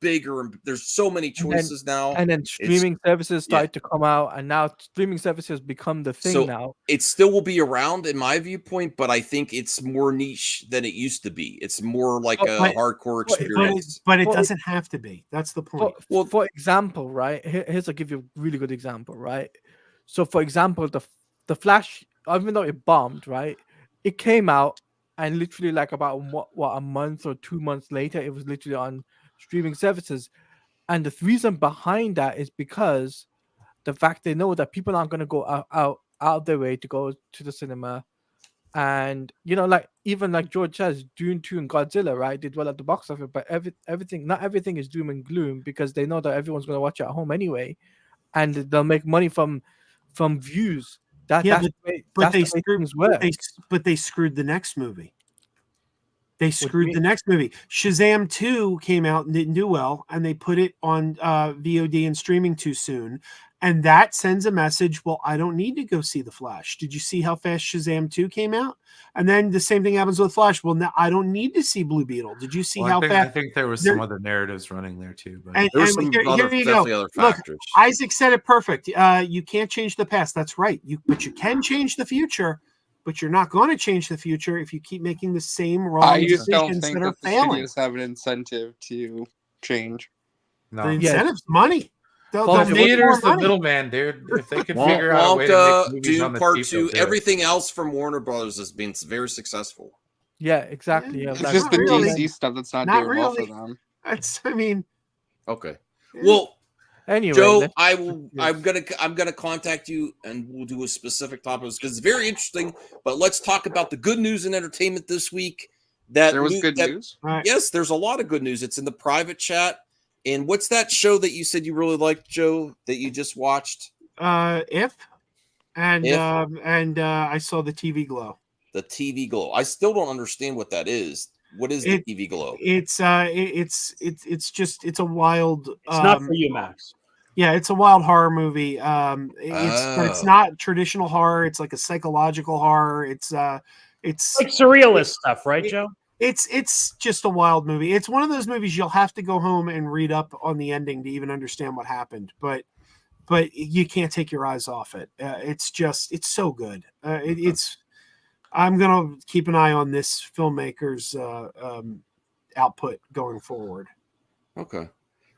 bigger, and there's so many choices now. And then streaming services started to come out, and now streaming services become the thing now. It still will be around in my viewpoint, but I think it's more niche than it used to be. It's more like a hardcore experience. But it doesn't have to be. That's the point. Well, for example, right? I'll give you a really good example, right? So, for example, the Flash, even though it bombed, right? It came out, and literally like about a month or 2 months later, it was literally on streaming services. And the reason behind that is because the fact they know that people aren't going to go out of their way to go to the cinema. And like even like George says, Dune 2 and Godzilla, right, did well at the box office, but not everything is doom and gloom, because they know that everyone's going to watch it at home anyway, and they'll make money from views. But they screwed the next movie. They screwed the next movie. Shazam 2 came out and didn't do well, and they put it on VOD and streaming too soon. And that sends a message, well, I don't need to go see The Flash. Did you see how fast Shazam 2 came out? And then the same thing happens with Flash. Well, now I don't need to see Blue Beetle. Did you see how fast? I think there was some other narratives running there too. But here you go. Look, Isaac said it perfect. You can't change the past. That's right. But you can change the future. but you're not going to change the future if you keep making the same wrong I just don't decisions think that are that the failing. studios have an incentive to change. The No, incentive's money. They'll Well, the make more theater's the money. middleman, dude. If they could Wonk, figure out a way to Wonka, make movies on Dune the Part cheap, they'll 2, do it. everything else from Warner Brothers has been very successful. Yeah, exactly. Yeah, It's It's like- just the not really. DC stuff that's not Not doing well for really. them. I mean, Okay. yeah. Well, Anyway, Joe, let's- I'm gonna contact you and we'll do a specific topic because it's very interesting. But let's talk about the good news in entertainment this week. There was good news. all right. Yes, there's a lot of good news. It's in the private chat. And what's that show that you said you really liked, Joe, that you just watched? If and If. I saw the TV Glow. The TV Glow. I still don't understand what that is. What is the TV Glow? It's just it's a wild. It's not for you, Max. Yeah, it's a wild horror movie. But it's Oh. not traditional horror. It's like a psychological horror. It's Like surrealist stuff, right, Joe? it's just a wild movie. It's one of those movies you'll have to go home and read up on the ending to even understand what happened. But you can't take your eyes off it. It's so good. It's I'm gonna keep an eye on this filmmaker's output going forward. Okay.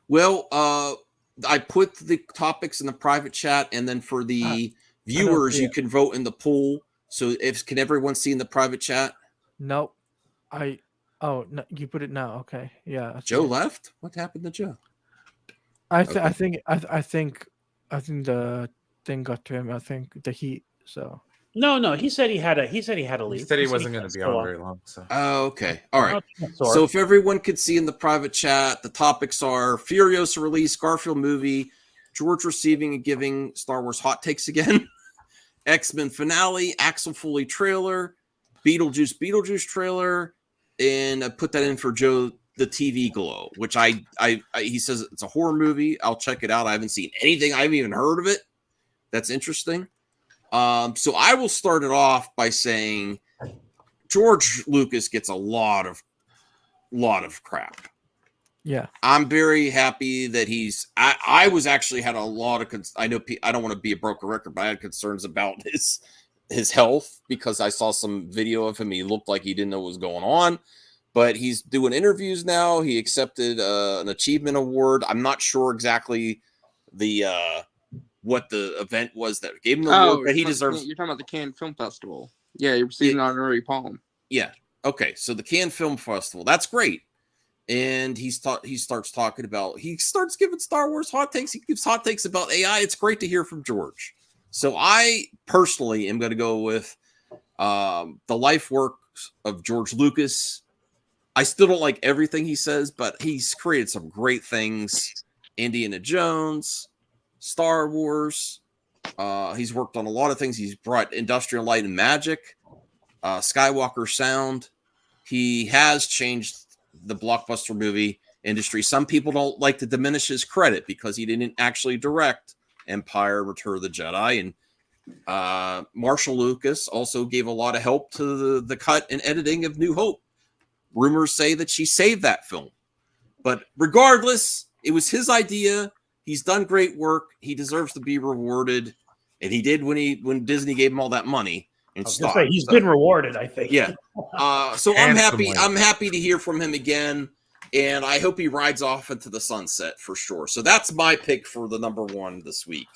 Well, I put the topics in the private chat, and then for the viewers, you can vote in the poll. So, can everyone see in the private chat? no, no, you put it now. Okay, yeah. I see Joe it. left. What happened to Joe? I Okay. think the thing got to him. I think the heat. So No. He said he had to leave. He said he wasn't going to be on very long. So Oh, okay. All right. So So if everyone could see in the private chat, the topics are Furiosa release, Garfield movie, George receiving and giving Star Wars hot takes again, X-Men finale, Axel Foley trailer, Beetlejuice trailer, and I put that in for Joe, the TV Glow, which I he says it's a horror movie. I'll check it out. I haven't seen anything. I haven't even heard of it. That's interesting. So I will start it off by saying George Lucas gets a lot of crap. yeah, I'm very happy that I was actually had a lot of I know I don't want to be a broken record, but I had concerns about his health because I saw some video of him. He looked like he didn't know what was going on, but he's doing interviews now. He accepted an achievement award. I'm not sure exactly what the event was that gave him the award, but he deserves. You're talking about the Cannes Film Festival. Yeah, you're receiving an honorary palm. Yeah. Okay. So the Cannes Film Festival, that's great. And he starts giving Star Wars hot takes. He gives hot takes about AI. It's great to hear from George. So I personally am going to go with the life work of George Lucas. I still don't like everything he says, but he's created some great things. Indiana Jones, Star Wars. He's worked on a lot of things. He's brought Industrial Light and Magic, Skywalker Sound. He has changed the blockbuster movie industry. Some people don't like to diminish his credit because he didn't actually direct Empire, Return of the Jedi, and Marshall Lucas also gave a lot of help to the cut and editing of New Hope. Rumors say that she saved that film, but regardless, it was his idea. He's done great work. He deserves to be rewarded, and he did when Disney gave him all that money and stock. He's been rewarded, I think. Yeah. So I'm happy. Handsomely. I'm happy to hear from him again, and I hope he rides off into the sunset for sure. So that's my pick for the number one this week.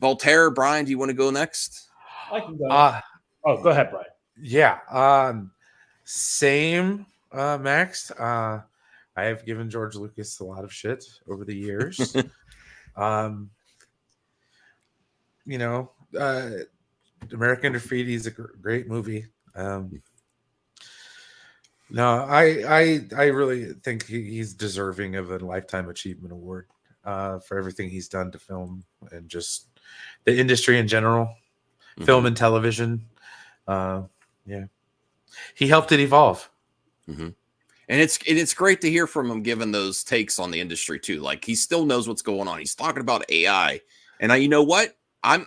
Voltaire, Brian, do you want to go next? I can go. Go ahead, Brian. yeah, same, Max. I have given George Lucas a lot of shit over the years. American Graffiti is a great movie. No, I really think he's deserving of a Lifetime Achievement Award for everything he's done to film and just the industry in general, film and television. He helped it evolve. Mm-hmm. And it's great to hear from him, given those takes on the industry too. Like he still knows what's going on. He's talking about AI, and you know what? I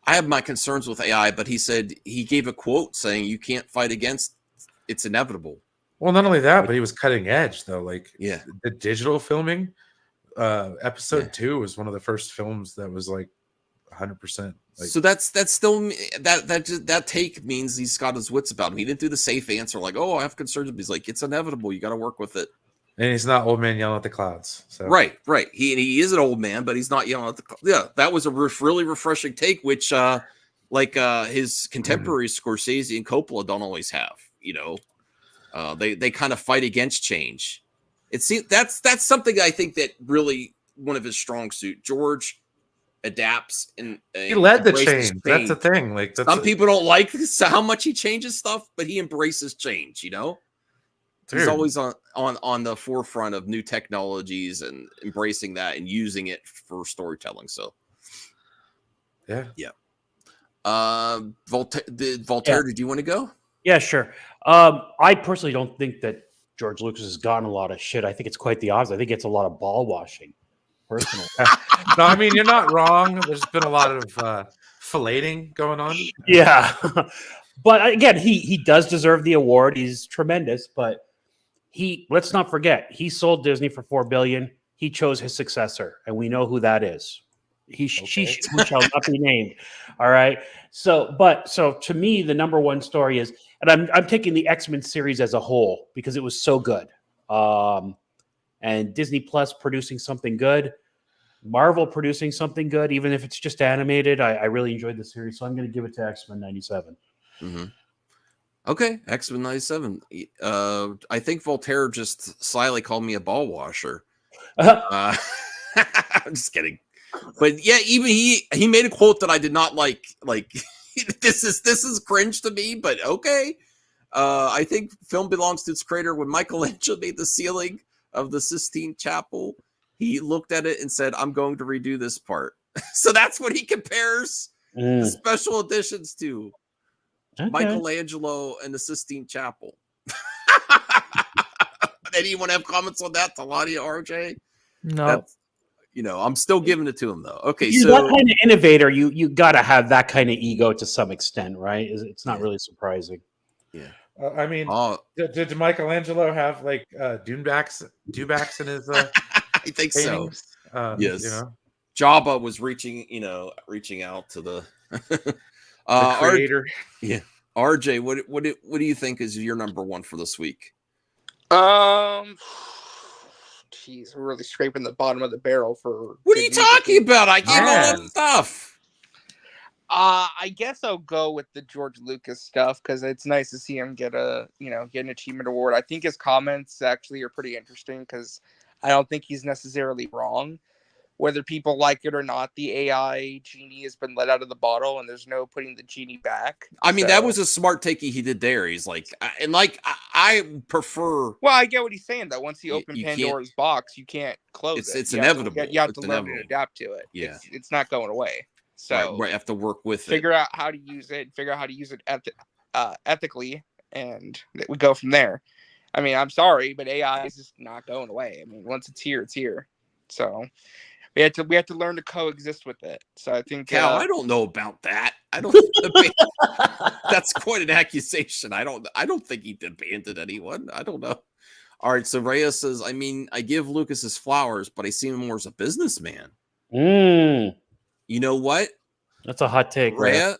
have my concerns with AI, but he said he gave a quote saying you can't fight against it's inevitable. Well, not only that, but he was cutting edge though. Like the digital filming. Episode 2 was one of the first films that was like 100% Like, So that's still that take means he's got his wits about him. He didn't do the safe answer like, "Oh, I have concerns." He's like, "It's inevitable. You got to work with it." and he's not old man yelling at the clouds. So Right. He is an old man, but he's not yelling at the. Yeah, that was a really refreshing take, which his contemporaries Scorsese and Coppola don't always have. You know, they kind of fight against change. It seems that's something I think that really one of his strong suit. George adapts and he led the embraces change. That's the thing. Like Some people don't like how much he changes stuff, but he embraces change. You know, he's Dude. always on the forefront of new technologies and embracing that and using it for storytelling. So, yeah. Voltaire, Yeah. did you want to go? Yeah, sure. I personally don't think that George Lucas has gotten a lot of shit. I think it's quite the opposite. I think it's a lot of ball washing. Personally, No, I mean, you're not wrong. There's been a lot of filleting going on. yeah. But again, he does deserve the award. He's tremendous. But let's not forget, he sold Disney for $4 billion. He chose his successor, and we know who that is. She who shall not be named. All right. So to me, the number one story is, and I'm taking the X-Men series as a whole because it was so good. And Disney Plus producing something good, Marvel producing something good, even if it's just animated. I really enjoyed the series, so I'm going to give it to X-Men 97. Mm-hmm. Okay, X-Men 97. I think Voltaire just slyly called me a ball washer. I'm just kidding. But yeah, even he made a quote that I did not like. Like this is cringe to me, but okay. I think film belongs to its creator. When Michelangelo made the ceiling of the Sistine Chapel, he looked at it and said, "I'm going to redo this part." So that's what he compares the special editions to. Okay. Michelangelo and the Sistine Chapel. Anyone have comments on that? Taladia, RJ? No. I'm still giving it to him though. Okay, You're so that kind of innovator. You got to have that kind of ego to some extent, right? It's not really surprising. Yeah. I mean, did Michelangelo have like dewbacks in his? I think paintings? so. Yes. You know, Jabba was reaching out to the creator. RJ, what do you think is your number one for this week? Jeez, we're really scraping the bottom of the barrel for. What are you talking about? I gave all that stuff. I guess I'll go with the George Lucas stuff because it's nice to see him get an achievement award. I think his comments actually are pretty interesting because I don't think he's necessarily wrong. Whether people like it or not, the AI genie has been let out of the bottle, and there's no putting the genie back. I mean, that was a smart take he did there. He's like, I prefer. Well, I get what he's saying though. Once you open Pandora's box, you can't close it. It's inevitable. You have to learn to adapt to it. Yeah, it's not going away. So right, have to work with figure out how to use it. Figure out how to use it ethically, and we go from there. I mean, I'm sorry, but AI is just not going away. I mean, once it's here, it's here. So we have to learn to coexist with it. So I think Cal, I don't know about that. I don't. That's quite an accusation. I don't think he abandoned anyone. I don't know. All right. So Reyes says, I mean, I give Lucas his flowers, but I see him more as a businessman. You know what? That's a hot take, Rhea.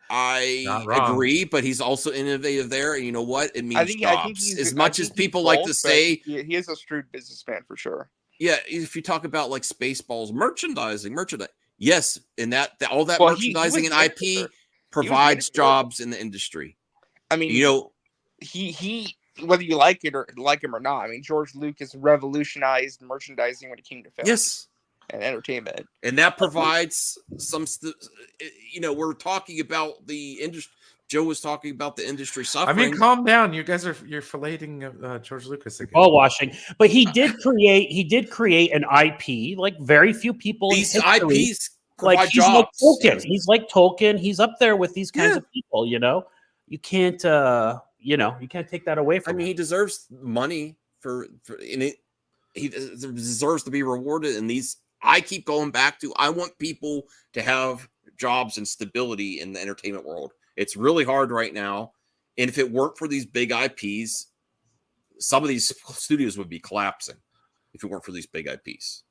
I agree, but he's also innovative there. And you know what? It means jobs. As much as people like to say, he is a shrewd businessman for sure. Yeah, if you talk about like Spaceballs merchandising, yes, and all that merchandising and IP provides jobs in the industry. I mean, he whether you like him or not. I mean, George Lucas revolutionized merchandising when it came to film. Yes. And entertainment, and that provides some. We're talking about the industry. Joe was talking about the industry suffering. I mean, calm down. You guys you're filleting George Lucas again. Ball washing, but he did create an IP like very few people. These IPs like he's jobs. Like Tolkien. He's like Tolkien. He's up there with these kinds of people. You can't you can't take that away from him. I mean, he deserves money for it. He deserves to be rewarded in these. I keep going back to, I want people to have jobs and stability in the entertainment world. It's really hard right now. And if it weren't for these big IPs, some of these studios would be collapsing if it weren't for these big IPs.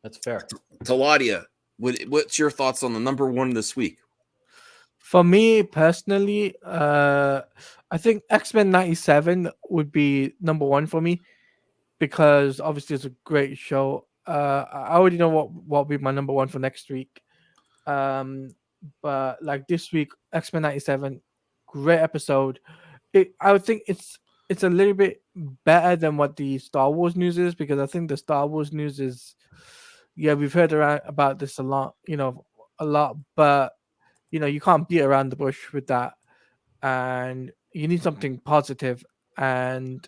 That's fair. Taladia, What's your thoughts on the number one this week? For me personally, I think X-Men 97 would be number one for me because obviously it's a great show. I already know what will be my number one for next week. But like this week, X-Men 97, great episode. I would think it's a little bit better than what the Star Wars news is because I think the Star Wars news is, yeah, we've heard about this a lot, but you can't beat around the bush with that, and you need something positive. And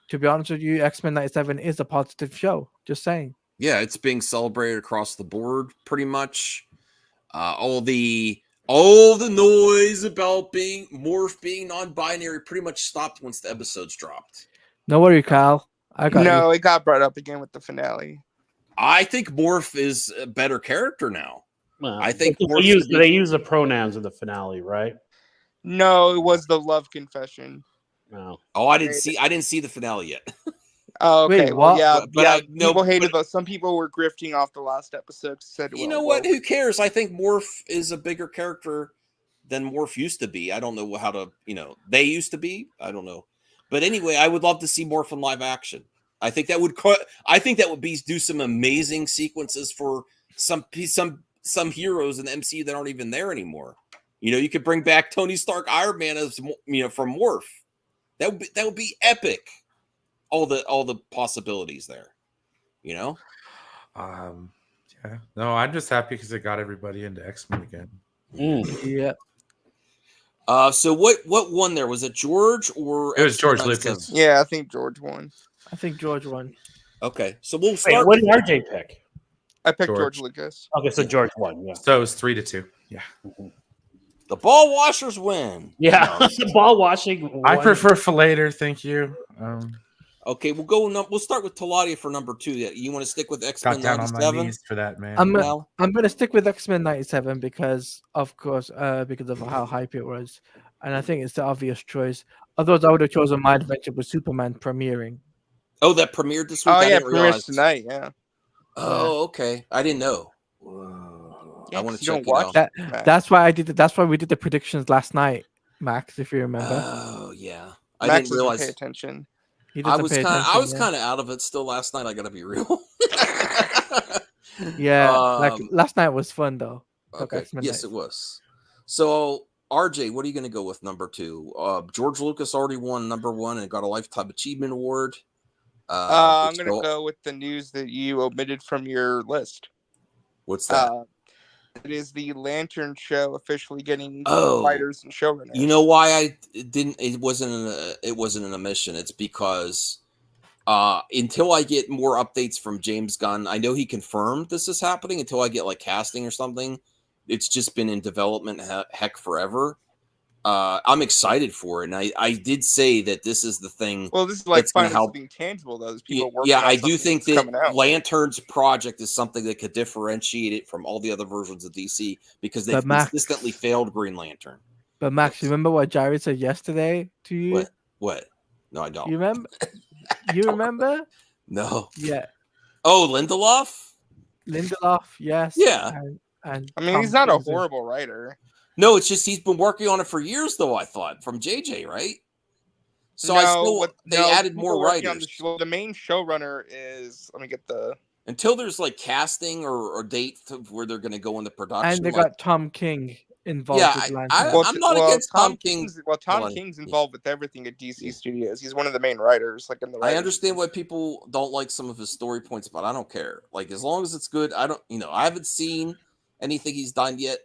to be honest with you, X-Men 97 is a positive show. Just saying. Yeah, it's being celebrated across the board, pretty much. All the noise about Morph being non-binary pretty much stopped once the episodes dropped. No worry, Kyle. I got No, you. it got brought up again with the finale. I think Morph is a better character now. Well, I think they use the pronouns in the finale, right? No, it was the love confession. No. Oh, I didn't see the finale yet. Oh, okay. Wait, Well, what? yeah, But yeah. I- no, People hated but- those. Some people were grifting off the last episode. Said, You well, know what? well, Who cares? I think Morph is a bigger character than Morph used to be. I don't know how to, they used to be. I don't know. But anyway, I would love to see Morph in live action. I think that would do some amazing sequences for some heroes in the MCU that aren't even there anymore. You could bring back Tony Stark, Iron Man as from Morph. That would be epic. All the possibilities there. Yeah. No, I'm just happy because it got everybody into X-Men again. Yeah. So what won there? Was it George or It was George X-Men 97? Lucas. yeah, I think George won. I think George won. Okay, so we'll Wait, start. what did RJ pick? I picked George. George Lucas. Okay, so George won. Yeah. So it was 3-2. Yeah. The ball washers win. Yeah. The ball washing. I won. prefer Filater, thank you. Okay, we'll start with Taladia for number 2. You want to stick with X-Men Got down on my 97? knees for that, man. I'm Well, gonna stick with X-Men 97 because, of course, because of how hype it was, and I think it's the obvious choice. Otherwise, I would have chosen My Adventure with Superman premiering. oh, that premiered this week. Oh I yeah, didn't premieres realize. tonight. Yeah. Oh, okay. I didn't know. Yeah, I want 'cause to you check don't it watch out. Max. That's why That's why we did the predictions last night, Max. If you remember, Oh, yeah. I Max didn't doesn't realize. pay attention. he I doesn't was pay kind attention, yeah. of out of it still last night. I gotta be real. Yeah, like Um, last night was fun though. Okay. X-Men Yes, night. it was. So, RJ, what are you going to go with number 2? George Lucas already won number 1 and got a Lifetime Achievement Award. I'm which gonna go with the news that you omitted from your list. What's that? It is the Lantern Show officially getting Oh. writers and showrunners. You know why I didn't? It wasn't an omission. It's because until I get more updates from James Gunn, I know he confirmed this is happening. Until I get like casting or something, it's just been in development heck forever. I'm excited for it, and I did say that this is the thing. Well, this is like that's gonna finally help. something tangible, though. There's people working. Yeah, on I do something think that's that coming out. Lantern's project is something that could differentiate it from all the other versions of DC because they've But Max- consistently failed Green Lantern. But Max, you remember what Jared said yesterday to you? What? No, I don't. You remember? You remember? No. Yeah, Oh, Lindelof? Lindelof. Yes. Yeah. And I mean, Tom he's not a Cruise. horrible writer. No, it's just he's been working on it for years, though. I thought from JJ, right? So they added people more working on writers the show. The main showrunner is. Let me get the. until there's like casting or date of where they're going to go into production. And they like- got Tom King involved Yeah, with Lantern. I'm not against Tom King. Tom Well, King's involved with everything at DC Studios. He's one of the main writers. Like in the. I writers. understand why people don't like some of his story points, but I don't care. Like as long as it's good, I haven't seen anything he's done yet.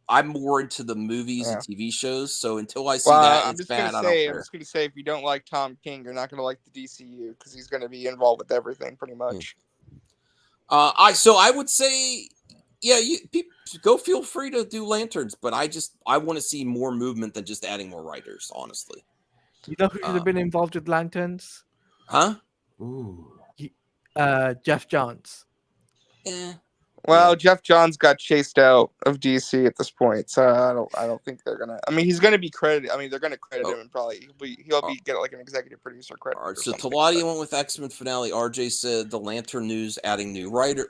I'm more into the movies and TV shows, so until I see that I'm it's just bad, gonna I don't say, I'm care. just gonna say, if you don't like Tom King, you're not gonna like the DCU because he's gonna be involved with everything pretty much. I would say, yeah, go feel free to do Lanterns, but I want to see more movement than just adding more writers, honestly. You know who should have been involved with Lanterns? Huh? Ooh. Jeff Johns. Eh. Well, Jeff Johns got chased out of DC at this point, so I don't think they're gonna. I mean, he's gonna be credited. I mean, they're gonna credit him, and probably he'll be get like an executive producer credit. All right, or so something. Taladia went with X-Men finale. RJ said the Lantern News adding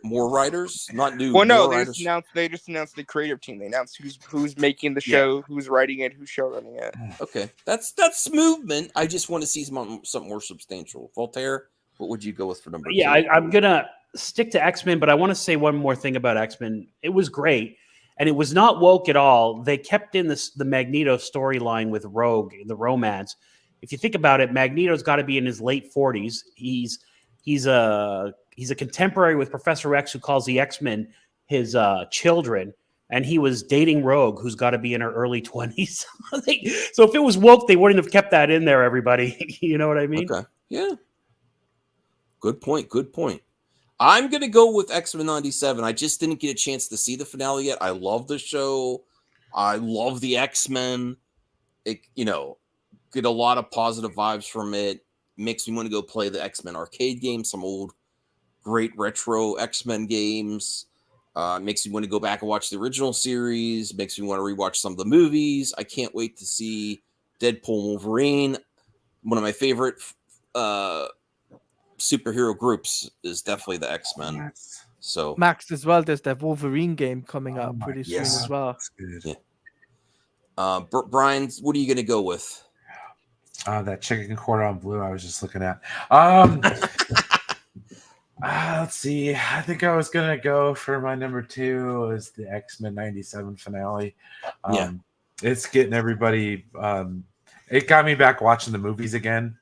more writers, not new. Well, no, more they writers. just announced the creative team. They announced who's making the show, who's writing it, who's showrunning it. Okay, that's movement. I just want to see something more substantial. Voltaire, what would you go with for number 2? I'm gonna stick to X-Men, but I want to say one more thing about X-Men. It was great, and it was not woke at all. They kept in the Magneto storyline with Rogue, the romance. If you think about it, Magneto's got to be in his late 40s. He's a contemporary with Professor X, who calls the X-Men his children, and he was dating Rogue, who's got to be in her early 20s. So if it was woke, they wouldn't have kept that in there, everybody. You know what I mean? Okay. Yeah. Good point. Good point. I'm going to go with X-Men 97. I just didn't get a chance to see the finale yet. I love the show. I love the X-Men. It, get a lot of positive vibes from it. Makes me want to go play the X-Men arcade game, some old great retro X-Men games. Makes me want to go back and watch the original series. Makes me want to rewatch some of the movies. I can't wait to see Deadpool and Wolverine. One of my favorite superhero groups is definitely the X-Men. So Max as well. There's that Wolverine game coming up pretty soon as well. Yeah. Brian, what are you going to go with? That chicken cordon bleu I was just looking at. Let's see. I think I was gonna go for my number 2 is the X-Men 97 finale. It's getting everybody. It got me back watching the movies again.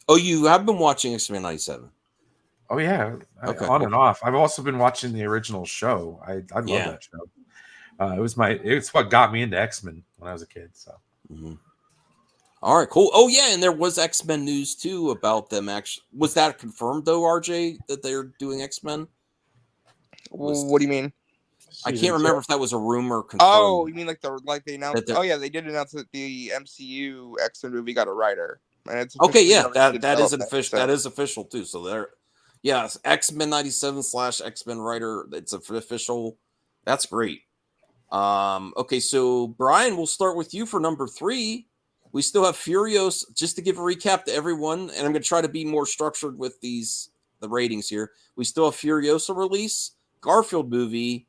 Oh, you have been watching X-Men 97? Oh yeah, okay, on and off. I've also been watching the original show. I love that show. It's what got me into X-Men when I was a kid. So. Mm-hmm. All right, cool. Oh yeah, and there was X-Men news too about them. Actually, was that confirmed though, RJ, that they're doing X-Men? What do you mean? I can't remember if that was a rumor. Confirmed. Oh, you mean like they announced? Oh yeah, they did announce that the MCU X-Men movie got a writer. And it's okay, yeah, that is official. That is official too. So there, yes, X-Men 97 / X-Men writer. It's official. That's great. Okay, so Brian, we'll start with you for number 3. We still have Furiosa, just to give a recap to everyone, and I'm going to try to be more structured with the ratings here. We still have Furiosa release, Garfield movie,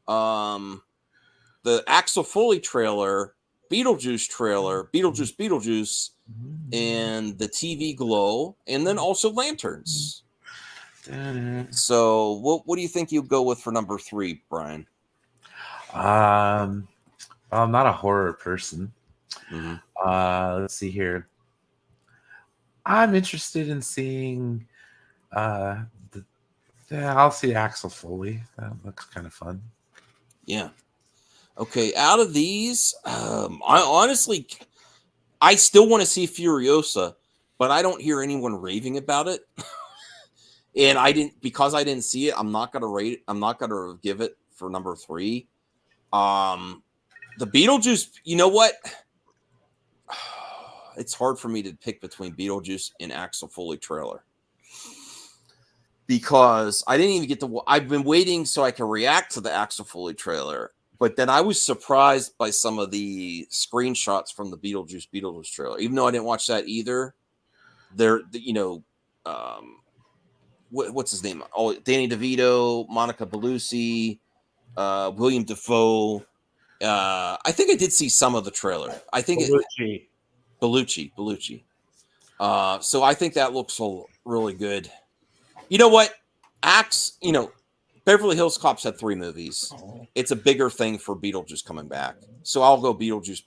the Axel Foley trailer, Beetlejuice trailer, Beetlejuice, and the TV Glow, and then also Lanterns. So what do you think you'll go with for number 3, Brian? I'm not a horror person. Mm-hmm. Let's see here. I'm interested in seeing I'll see Axel Foley. That looks kind of fun. Yeah. Okay, out of these, I still want to see Furiosa, but I don't hear anyone raving about it. And I didn't see it, I'm not gonna rate it. I'm not gonna give it for number 3. The Beetlejuice, you know what? It's hard for me to pick between Beetlejuice and Axel Foley trailer because I didn't even get to. I've been waiting so I can react to the Axel Foley trailer, but then I was surprised by some of the screenshots from the Beetlejuice trailer. Even though I didn't watch that either, what's his name? Oh, Danny DeVito, Monica Bellucci, William Dafoe. I think I did see some of the trailer. I think Bellucci. So I think that looks really good. You know what? Beverly Hills Cops had 3 movies. It's a bigger thing for Beetlejuice coming back. So I'll go Beetlejuice.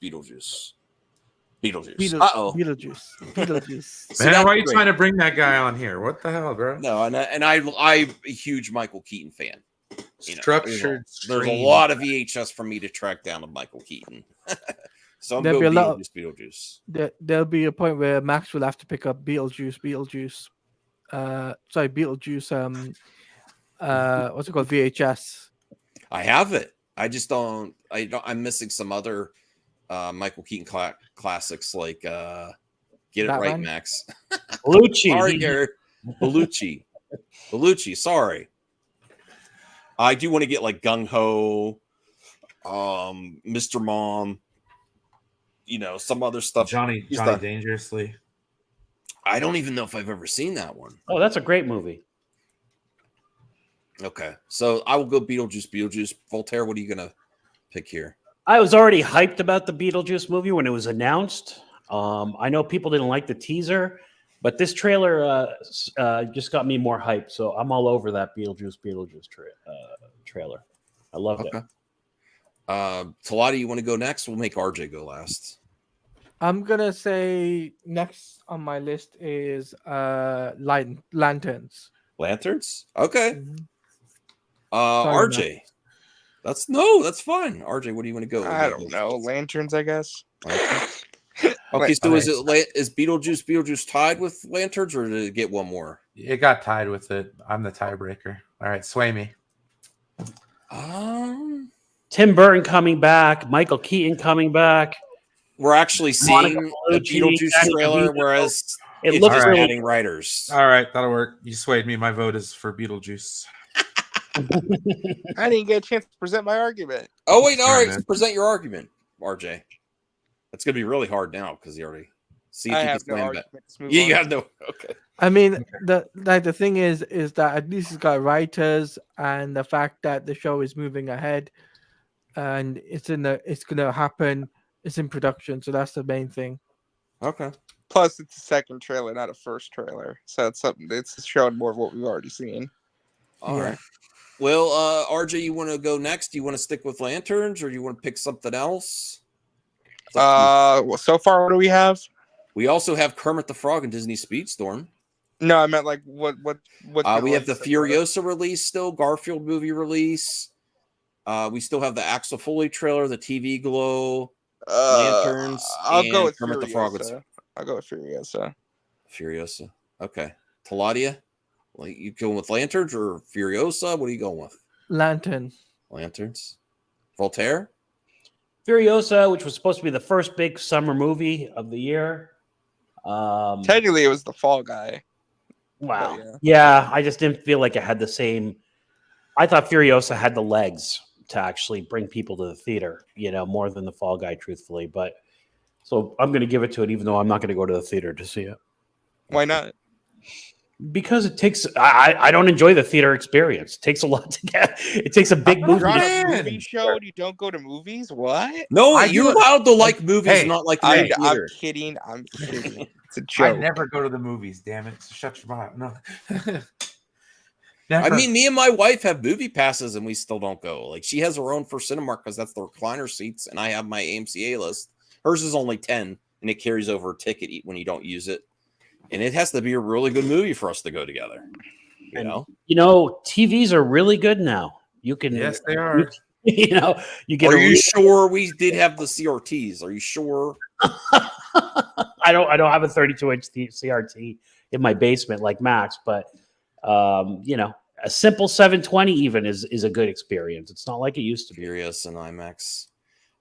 Beetlejuice. Man, why are you trying to bring that guy on here? What the hell, bro? No, and I'm a huge Michael Keaton fan. Structured. There's a lot of VHS for me to track down of Michael Keaton. So I'm going Beetlejuice. There'll be a point where Max will have to pick up Beetlejuice. Beetlejuice. What's it called? VHS. I have it. I just don't. I'm missing some other Michael Keaton classics like Get It Batman? Right, Max. Bellucci. Sorry, Gary. Bellucci. Sorry. I do want to get like Gung Ho, Mr. Mom, some other stuff. Johnny Dangerously. I don't even know if I've ever seen that one. Oh, that's a great movie. Okay, so I will go Beetlejuice. Voltaire, what are you gonna pick here? I was already hyped about the Beetlejuice movie when it was announced. I know people didn't like the teaser, but this trailer just got me more hyped. So I'm all over that Beetlejuice trailer. I loved it. Talati, you want to go next? We'll make RJ go last. I'm gonna say next on my list is lanterns. Lanterns? Okay. Mhm. RJ. That's fine. RJ, what do you want to go? I don't know. Lanterns, I guess. Okay, so is Beetlejuice tied with Lanterns, or did it get one more? It got tied with it. I'm the tiebreaker. All right, sway me. Tim Burton coming back, Michael Keaton coming back. We're actually seeing a Beetlejuice trailer, whereas it looks just really adding writers. All right, that'll work. You swayed me. My vote is for Beetlejuice. I didn't get a chance to present my argument. Oh wait, all right. man. So present your argument, RJ. That's gonna be really hard now because you already see if I you have can no slam argument. back. Let's move Yeah, on. you have no. Okay. I mean, the thing is that at least it's got writers, and the fact that the show is moving ahead, and it's gonna happen. It's in production, so that's the main thing. Okay. Plus, it's a second trailer, not a first trailer. So it's something that's showing more of what we've already seen. All Yeah. right. Well, RJ, you want to go next? Do you want to stick with Lanterns, or do you want to pick something else? It's up to you. Well, so far, what do we have? We also have Kermit the Frog and Disney Speedstorm. No, I meant like what We have the Furiosa release still, Garfield movie release. We still have the Axel Foley trailer, the TV Glow, Lanterns. I'll and go with Kermit the Frog. Furiosa. I'll go with Furiosa. Furiosa. Okay. Taladia, like you going with Lanterns or Furiosa? What are you going with? Lantern. Lanterns. Voltaire. Furiosa, which was supposed to be the first big summer movie of the year. Technically, it was the Fall Guy. Wow. But Yeah, I just didn't feel like it had the same. I thought Furiosa had the legs to actually bring people to the theater, more than the Fall Guy, truthfully. But so I'm going to give it to it, even though I'm not going to go to the theater to see it. Why not? Because it takes, I don't enjoy the theater experience. It takes a lot to get. It takes a big movie. You're on a Man. movie show and you don't go to movies? What? No, I you're do- allowed to like movies, Hey, not like the I'm theater. kidding. I'm kidding. It's a I joke. never go to the movies. Damn it! So shut your mouth. No. I Never. mean, me and my wife have movie passes, and we still don't go. Like she has her own for Cinemark because that's the recliner seats, and I have my AMC list. Hers is only 10, and it carries over a ticket when you don't use it. And it has to be a really good movie for us to go together. You know, TVs are really good now. You can, Yes, they are. you get. Are you sure we did have the CRTs? Are you sure? I don't have a 32-inch CRT in my basement like Max, but a simple 720 even is a good experience. It's not like it used to be. Furiosa and IMAX.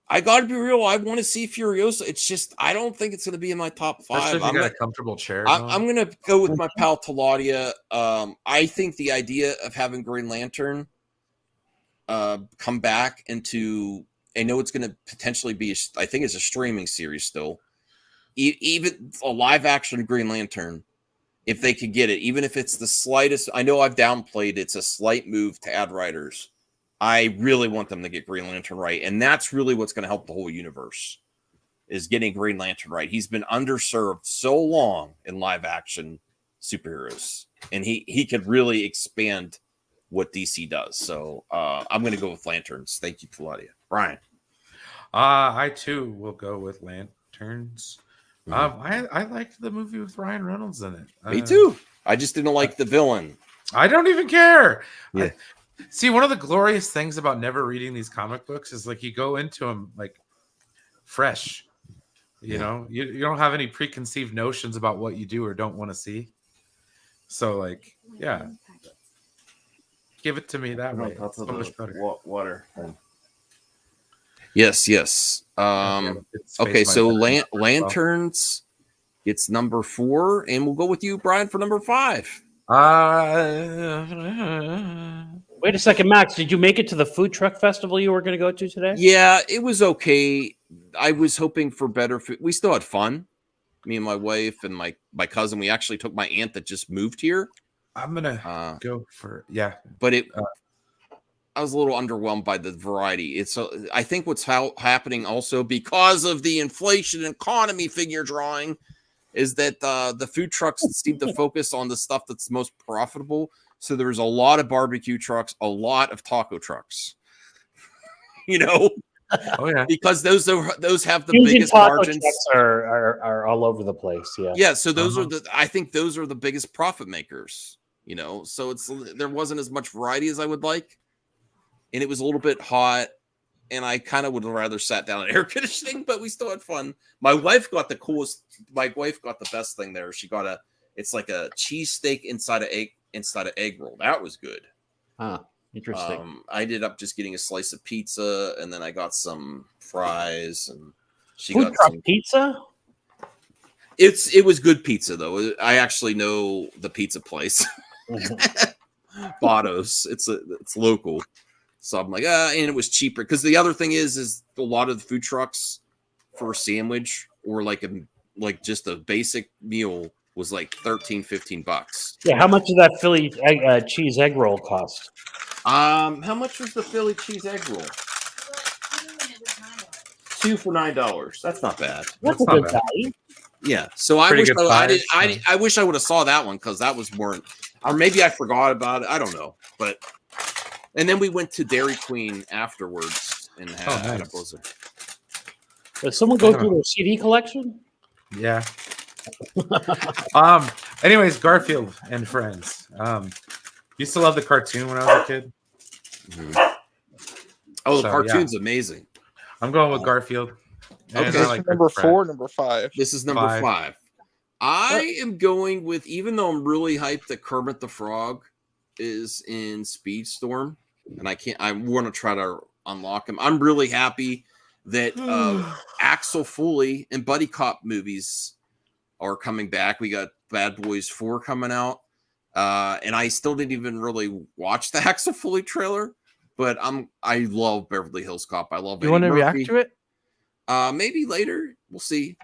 I got to be real. I want to see Furiosa. It's just I don't think it's going to be in my top Especially five. if you got a comfortable chair. I'm going to go with my pal Taladia. I think the idea of having Green Lantern come back into, I know it's going to potentially be, I think it's a streaming series still. Even a live action Green Lantern, if they could get it, even if it's the slightest, I know I've downplayed it's a slight move to add writers. I really want them to get Green Lantern right. And that's really what's going to help the whole universe is getting Green Lantern right. He's been underserved so long in live action superheroes, and he could really expand what DC does. So I'm going to go with Lanterns. Thank you, Claudia. Brian. I too will go with Lanterns. I liked the movie with Ryan Reynolds in it. Me too. I just didn't like the villain. I don't even care. Yeah. See, one of the glorious things about never reading these comic books is like you go into them like fresh. You know, you don't have any preconceived notions about what you do or don't want to see. So, like, yeah, give it to me that way. It's so much better. Water. Yes. Okay, so Lanterns, it's number 4, and we'll go with you, Brian, for number 5. Wait, Wait a second, Max. Did you make it to the food truck festival you were going to go to today? Yeah, it was okay. I was hoping for better food. We still had fun. Me and my wife and my cousin. We actually took my aunt that just moved here. I'm gonna go for But I was a little underwhelmed by the variety. I think what's happening also because of the inflation and economy figure drawing is that the food trucks seem to focus on the stuff that's most profitable. So there's a lot of barbecue trucks, a lot of taco trucks. Oh yeah, because those have the Fusion biggest taco margins. trucks are all over the place. Yeah. Yeah, so those are I think those are the biggest profit makers. So there wasn't as much variety as I would like, and it was a little bit hot. And I kind of would have rather sat down in air conditioning, but we still had fun. My wife got the coolest. My wife got the best thing there. She got it's like a cheesesteak inside of egg roll. That was good. Huh. Interesting. I ended up just getting a slice of pizza, and then I got some fries, and she Food got truck some pizza. It was good pizza though. I actually know the pizza place, Botto's. It's local. So I'm like, and it was cheaper because the other thing is a lot of the food trucks for a sandwich or like just a basic meal was like $13-15. Yeah. How much did that Philly cheese egg roll cost? How much was the Philly cheese egg roll? 2 for $9. That's not bad. That's a not good bad. value. Yeah. So I Pretty wish good I wish I would have saw that one because that was more, or maybe I forgot about it. I don't know, but. And then we went to Dairy Queen afterwards and had a blizzard. Does someone go through their CD collection? yeah. Anyways, Garfield and Friends. Used to love the cartoon when I was a kid. Oh, the So, cartoon's amazing. I'm going with Garfield. And Okay. I like Number Friends. 4, number 5. This is number 5. I am going with, even though I'm really hyped that Kermit the Frog is in Speedstorm, and I want to try to unlock him. I'm really happy that Axel Foley and Buddy Cop movies are coming back. We got Bad Boys 4 coming out. And I still didn't even really watch the Axel Foley trailer, but I love Beverly Hills Cop. I love You want to Eddie react Murphy. to it? Maybe later. We'll see.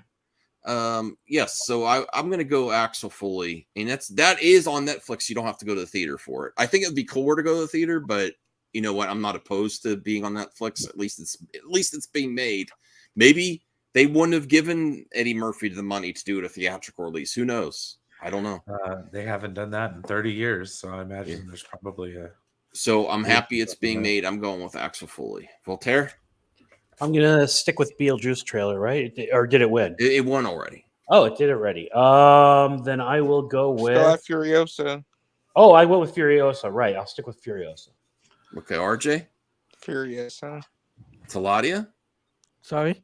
Yes, so I'm gonna go Axel Foley, and that is on Netflix. You don't have to go to the theater for it. I think it'd be cooler to go to the theater, but you know what? I'm not opposed to being on Netflix. At least it's being made. Maybe they wouldn't have given Eddie Murphy the money to do it a theatrical release. Who knows? I don't know. They haven't done that in 30 years, so I imagine there's probably a. So I'm happy it's being made. I'm going with Axel Foley. Voltaire? I'm gonna stick with Beetlejuice trailer, right? Or did it win? It won already. Oh, it did already. Then I will go with. Still have Furiosa. Oh, I went with Furiosa. Right, I'll stick with Furiosa. Okay, RJ? Furiosa. Taladia? Sorry.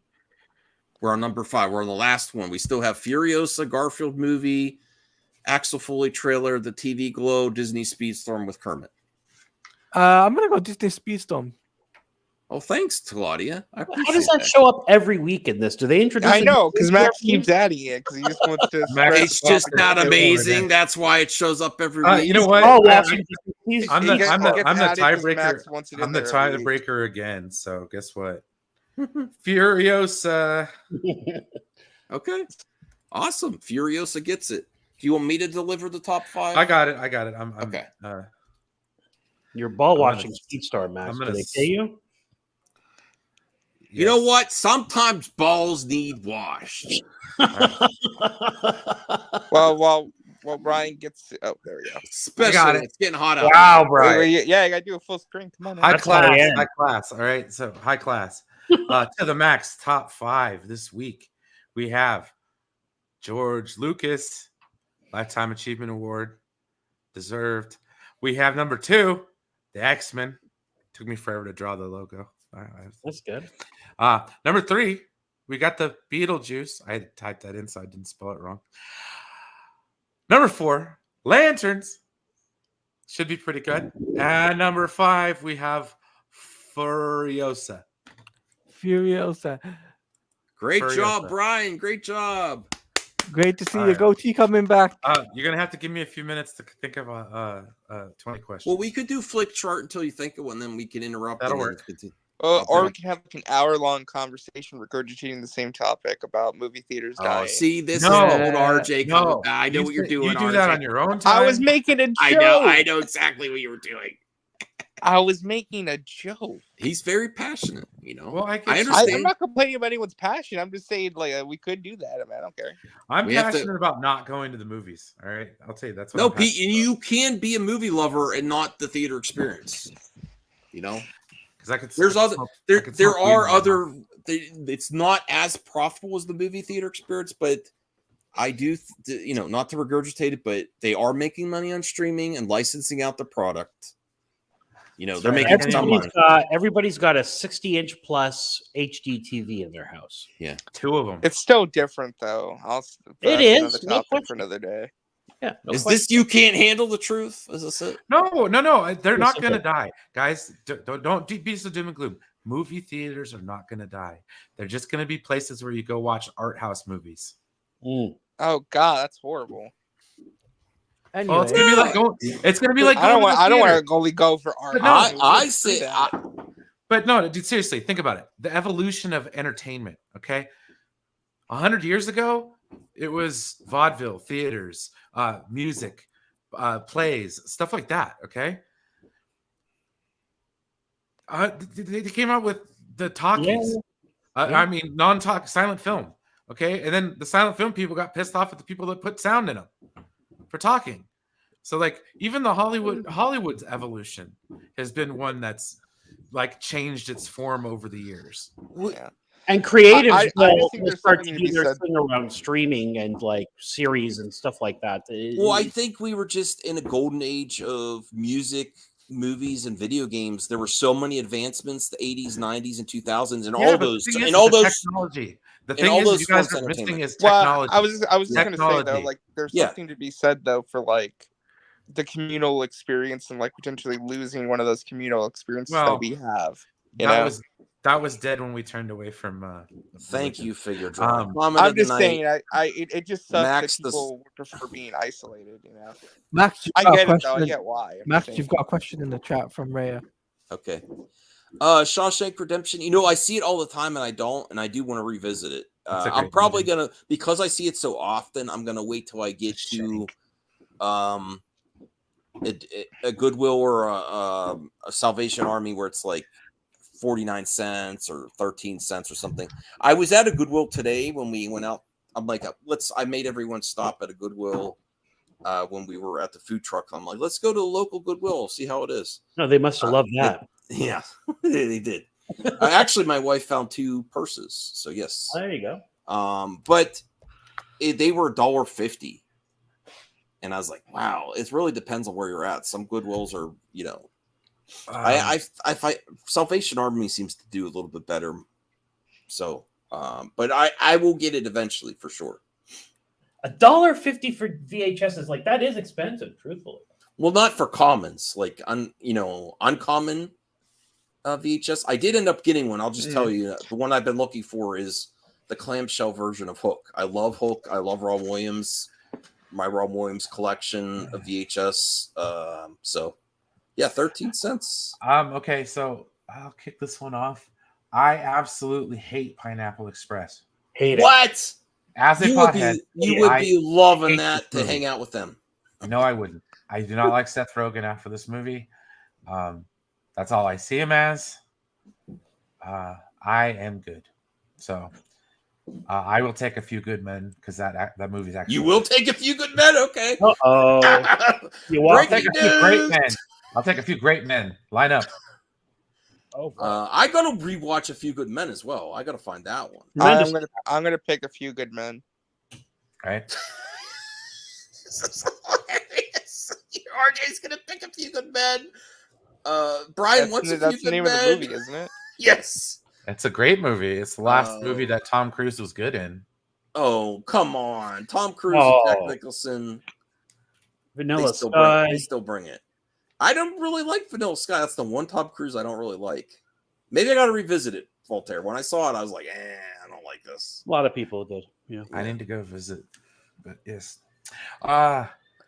We're on number 5. We're on the last one. We still have Furiosa, Garfield movie, Axel Foley trailer, the TV Glow, Disney Speedstorm with Kermit. I'm gonna go Disney Speedstorm. Oh, thanks, Taladia. I appreciate How does that show up every week in this? Do they introduce? I a know, new because character Max keeps adding it because he just wants to. Max- It's just not It's amazing. That's why it shows up every week. You know what? Oh, watching. I'm the It gets tiebreaker. Max wants it in I'm the there every week. tiebreaker again. So guess what? Furiosa. Okay. Awesome. Furiosa gets it. Do you want me to deliver the top 5? I got it. I'm Okay. You're ball I'm gonna- watching Speedstorm, Max. I'm Do gonna they pay you? You know what? Sometimes balls need washed. Well, Brian gets. Oh, there we go. Especially it's getting hot out. Wow, Wait, bro. yeah, I gotta do a full screen. Come on. High That's class. high end. High class. All right. So high class. To the max top 5 this week. We have George Lucas, Lifetime Achievement Award, deserved. We have number 2, the X-Men. Took me forever to draw the logo. That's good. Number 3, we got the Beetlejuice. I had to type that in so I didn't spell it wrong. Number 4, Lanterns. Should be pretty good. And number 5, we have Furiosa. Furiosa. Great Furiosa. job, Brian. Great job. Great to see All your right. goatee coming back. You're gonna have to give me a few minutes to think of a 20 questions. Well, we could do flick chart until you think of one, then we can interrupt. That'll and then work. continue. Or we can have like an hour-long conversation regurgitating the same topic about movie theaters Oh, dying. see, this No, is old RJ coming no. back. I know what you're doing. You do RJ. that on your own time. I was making a joke. I know exactly what you were doing. I was making a joke. He's very passionate, you know. Well, I understand. I'm not complaining about anyone's passion. I'm just saying, like, we could do that. I mean, I don't care. I'm We have to- passionate about not going to the movies. All right, I'll tell you that's what No, I'm Pete, passionate and you can be a movie lover and not the theater experience. You know, because I could. there's I could other smoke- I there could there smoke weed are in my other. mouth. It's not as profitable as the movie theater experience, but I do, you know, not to regurgitate it, but they are making money on streaming and licensing out the product. You know, they're Right. making some money. Everybody's got a 60-inch plus HD TV in their house. Two of them. It's still different, though. It that's is, another no topic question. for another day. Yeah. No Is question. this you can't handle the truth? Is this it? No. They're not Yes, gonna okay. die, guys. Don't be so doom and gloom. Movie theaters are not gonna die. They're just gonna be places where you go watch art house movies. Mm. Oh God, that's horrible. Anyway, Well, it's gonna be like going. It's gonna be like I don't going to want. the I don't theater. want to only go for art. But no, I say that. But no, dude, seriously, think about it. The evolution of entertainment, okay? 100 years ago, it was vaudeville, theaters, music, plays, stuff like that, okay? They came out with the talkies. Yeah. I mean, non-talk, silent film, okay? And then the silent film people got pissed off at the people that put sound in them for talking. So, like, even the Hollywood's evolution has been one that's like changed its form over the years. Yeah. And creatives I will think there's start something to to do be their said. thing around streaming and like series and stuff like that. Well, I think we were just in a golden age of music, movies, and video games. There were so many advancements, the 80s, 90s, and 2000s, and all those, and all those. technology. The and thing all is, those you guys forms are of missing entertainment. is technology. Well, I was just gonna say though, Technology. like, there's Yeah. something to be said though for like the communal experience and like potentially losing one of those communal experiences Well, that we have. You that know? that was dead when we turned away from. Thank religion. you, Figure Um, Comment I'm of the just night. saying, it just sucks Max, that this- people would prefer being isolated. You know, Max, you've I got a get it though. I question. get why. I'm Max, saying. you've got a question in the chat from Rhea. Okay. Shawshank Redemption. You know, I see it all the time, and I don't, and I do want to revisit it. That's a I'm great probably movie. gonna, because I see it so often. I'm gonna wait till I get to a Goodwill or a Salvation Army where it's like 49 cents or 13 cents or something. I was at a Goodwill today when we went out. I'm like, I made everyone stop at a Goodwill when we were at the food truck. I'm like, let's go to a local Goodwill, see how it is. No, they must have loved that. Yeah, they did. Actually, my wife found 2 purses, so yes. There you go. But they were $1.50, and I was like, wow. It really depends on where you're at. Some Goodwills are, you know, I find Salvation Army seems to do a little bit better. So, but I will get it eventually for sure. $1.50 for VHS is like, that is expensive, truthfully. Well, not for commons, like uncommon VHS. I did end up getting one. I'll just tell you, the one I've been looking for is the clamshell version of Hook. I love Hook. I love Ron Williams. My Ron Williams collection of VHS. So, yeah, 13 cents. Okay, so I'll kick this one off. I absolutely hate Pineapple Express. Hate it. What? As a You would pothead, be loving hate that this to movie. hang out with them. No, I wouldn't. I do not like Seth Rogen after this movie. That's all I see him as. I am good. So I will take A Few Good Men because that movie's actually. You will take A Few Good Men, okay? Uh-oh. You I'll want take a few great men. I'll take A Few Great Men. Line up. Oh, I gotta rewatch A Few Good Men as well. I gotta find that one. I'm gonna pick A Few Good Men. Right. RJ's gonna pick A Few Good Men. Brian, what's A Few That's the Good name Men? of the movie, isn't it? Yes. It's a great movie. It's the last movie that Tom Cruise was good in. Oh, come on. Tom Cruise Oh. and Jack Nicholson. Vanilla They Sky. still bring it. I don't really like Vanilla Sky. That's the one Tom Cruise I don't really like. Maybe I got to revisit it, Voltaire. When I saw it, I was like, I don't like this. A lot of people did. Yeah. I need to go visit But yes.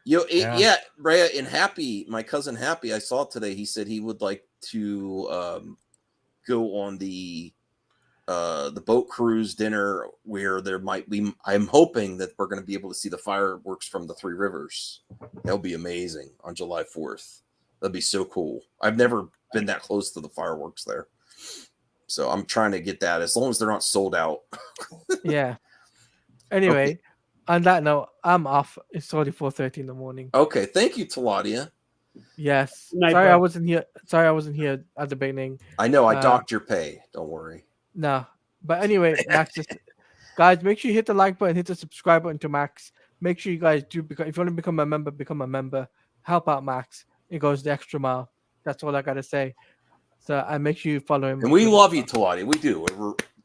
Yeah, Brea, and Happy, my cousin Happy, I saw today. He said he would like to go on the boat cruise dinner where there might be. I'm hoping that we're going to be able to see the fireworks from the Three Rivers. That'll be amazing on July 4th. That'd be so cool. I've never been that close to the fireworks there, so I'm trying to get that as long as they're not sold out. Yeah. Anyway, Okay. on that note, I'm off. It's already 4:30 in the morning. Okay, thank you, Taladia. Yes. Night, Sorry, bro. I wasn't here. Sorry, I wasn't here at the beginning. I know I Uh, docked your pay. Don't worry. No. But anyway, Max, guys, make sure you hit the like button, hit the subscribe button to Max. Make sure you guys do, because if you want to become a member. Help out Max. It goes the extra mile. That's all I gotta say. So and make sure you follow him. And we love you, Taladia. We do.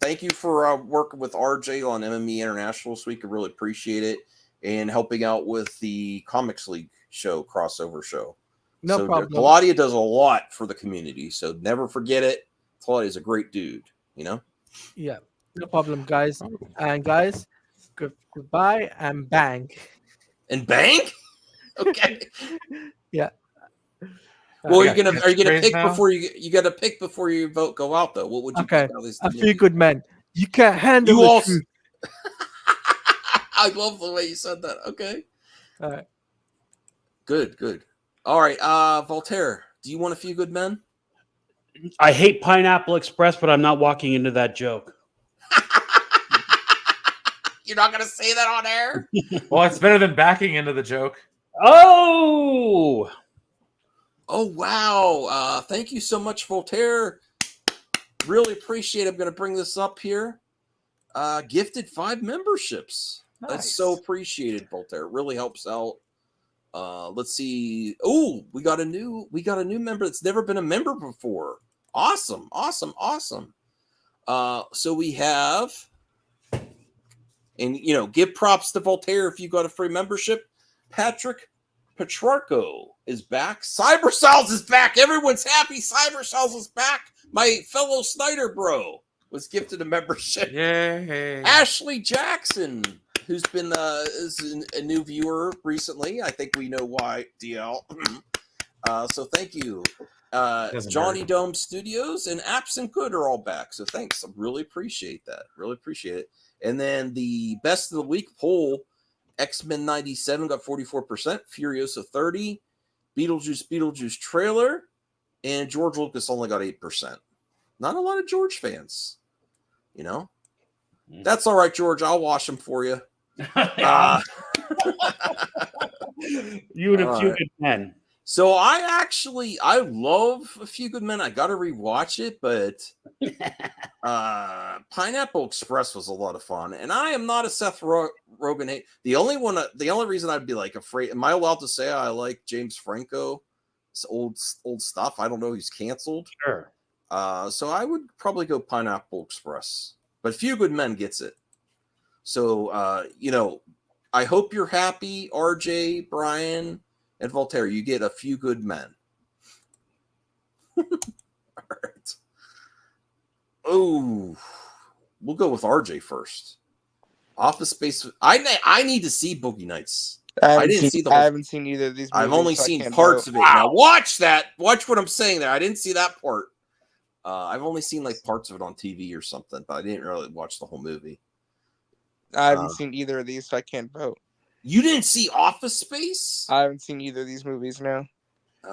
Thank you for working with RJ on MME International this week. I really appreciate it. And helping out with the Comics League show, crossover show. No problem. Taladia does a lot for the community. So never forget it. Taladia is a great dude, you know? Yeah. No problem, guys. And guys, goodbye and bang. And bang? Okay. Yeah. Well, Yeah, are you gonna catchphrase pick now? before you got to pick before your vote go out though? What would you Okay. pick out of these A three few movies? good men. You can't handle You the also. truth. I love the way you said that. Okay. All right. Good. All right. Voltaire, do you want a few good men? I hate Pineapple Express, but I'm not walking into that joke. You're not gonna say that on air? Well, it's better than backing into the joke. Oh, Oh wow. Thank you so much, Voltaire. Really appreciate it. I'm gonna bring this up here. Gifted 5 memberships. That's so appreciated, Voltaire. It really helps out. Let's see. Oh, we got a new member that's never been a member before. Awesome. So we have, and give props to Voltaire if you got a free membership. Patrick Petrarco is back. Cybercells is back. Everyone's happy. Cybercells is back. My fellow Snyder bro was gifted a membership. Yay. Ashley Jackson, who's been is a new viewer recently. I think we know why, DL. So thank you. Johnny hurt. Dome Studios and Apps and Good are all back. So thanks. I really appreciate that. Really appreciate it. And then the best of the week poll, X-Men 97 got 44%, Furiosa 30, Beetlejuice trailer, and George Lucas only got 8%. Not a lot of George fans, That's all right, George. I'll wash them for you. you and a All few right. good men. So I love A Few Good Men. I got to rewatch it, but Pineapple Express was a lot of fun. And I am not a Seth Rogen hate. The only reason I'd be like afraid. Am I allowed to say I like James Franco? It's old stuff. I don't know. He's canceled. Sure. So I would probably go Pineapple Express. But A Few Good Men gets it. So I hope you're happy, RJ, Brian, and Voltaire. You get A Few Good Men. All right. Oh, we'll go with RJ first. Office Space. I need to see Boogie Nights. I didn't see the whole. I haven't seen either of these movies. I've only so I seen can't parts vote. of it. Now watch that. Watch what I'm saying there. I didn't see that part. I've only seen like parts of it on TV or something, but I didn't really watch the whole movie. I haven't seen either of these, so I can't vote. You didn't see Office Space? I haven't seen either of these movies now.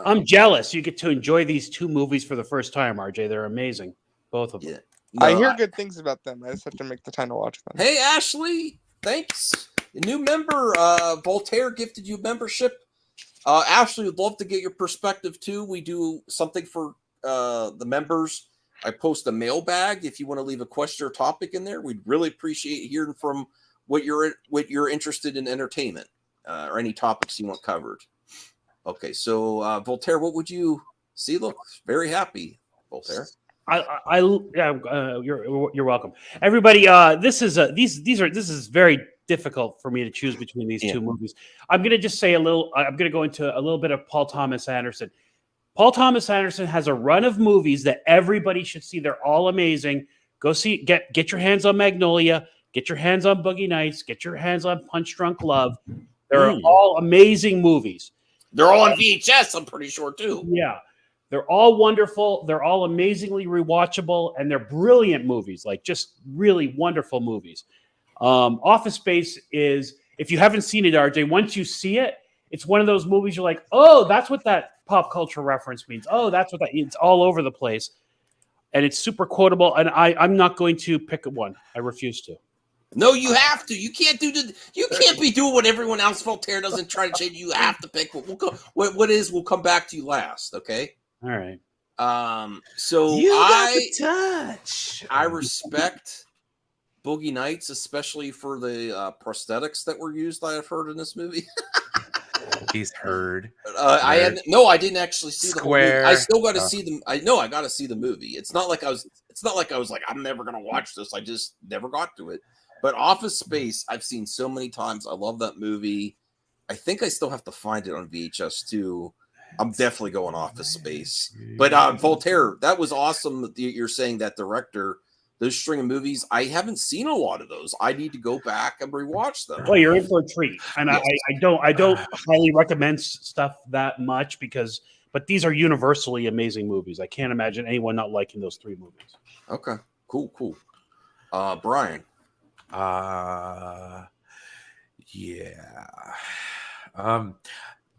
I'm jealous. You get to enjoy these 2 movies for the first time, RJ. They're amazing, both of them. Yeah. I No, hear good things about them. I just have to make the time to watch them. Hey, Ashley, thanks. A new member, Voltaire gifted you membership. Ashley, would love to get your perspective too. We do something for the members. I post a mailbag if you want to leave a question or topic in there. We'd really appreciate hearing from what you're interested in entertainment or any topics you want covered. Okay, so Voltaire, what would you see? Look, very happy, Voltaire. You're welcome, everybody. This is very difficult for me to choose between these 2 movies. I'm gonna just say I'm gonna go into a little bit of Paul Thomas Anderson. Paul Thomas Anderson has a run of movies that everybody should see. They're all amazing. Go see, get your hands on Magnolia. Get your hands on Boogie Nights. Get your hands on Punch Drunk Love. They're all amazing movies. They're all on VHS, I'm pretty sure, too. Yeah. They're all wonderful. They're all amazingly rewatchable, and they're brilliant movies, like just really wonderful movies. Office Space is, if you haven't seen it, RJ, once you see it, it's one of those movies you're like, oh, that's what that pop culture reference means. Oh, that's what that, it's all over the place. And it's super quotable. And I'm not going to pick one. I refuse to. No, you have to. You can't you can't be doing what everyone else. Voltaire doesn't try to change. You have to pick what we'll come back to you last, okay? All right. So You got the touch. I respect Boogie Nights, especially for the prosthetics that were used. I have heard in this movie. He's heard. I didn't actually see the whole movie. I still got to see them. I got to see the movie. It's not like I was like I'm never gonna watch this. I just never got to it. But Office Space, I've seen so many times. I love that movie. I think I still have to find it on VHS too. I'm definitely going Office Space. But Voltaire, that was awesome that you're saying that director, those string of movies. I haven't seen a lot of those. I need to go back and rewatch them. Well, you're in for a treat. And yes. I don't highly recommend stuff that much but these are universally amazing movies. I can't imagine anyone not liking those three movies. Okay. Cool. Brian. Yeah.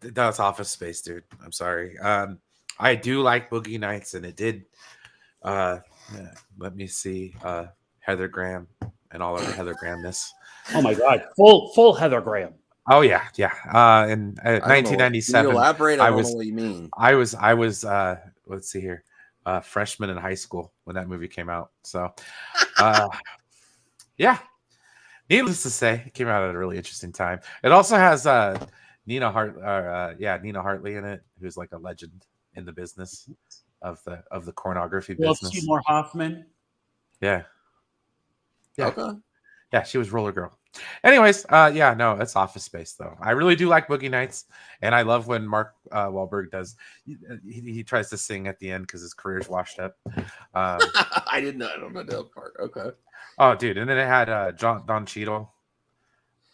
That's Office Space, dude. I'm sorry. I do like Boogie Nights, and it did. Let me see. Heather Graham and all of her Heather Grahamness. Oh my God, full Heather Graham. Oh yeah. In 1997, Can you elaborate? I don't know what you mean. I was. Let's see here. Freshman in high school when that movie came out. So, yeah. Needless to say, it came out at a really interesting time. It also has Nina Hartley in it, who's like a legend in the business of the pornography business. Seymour Hoffman. Yeah. Okay. Yeah, she was Roller Girl. Anyways, it's Office Space though. I really do like Boogie Nights, and I love when Mark Wahlberg does. He tries to sing at the end because his career's washed up. I don't know that part. Okay. Oh, dude, and then it had Don Cheadle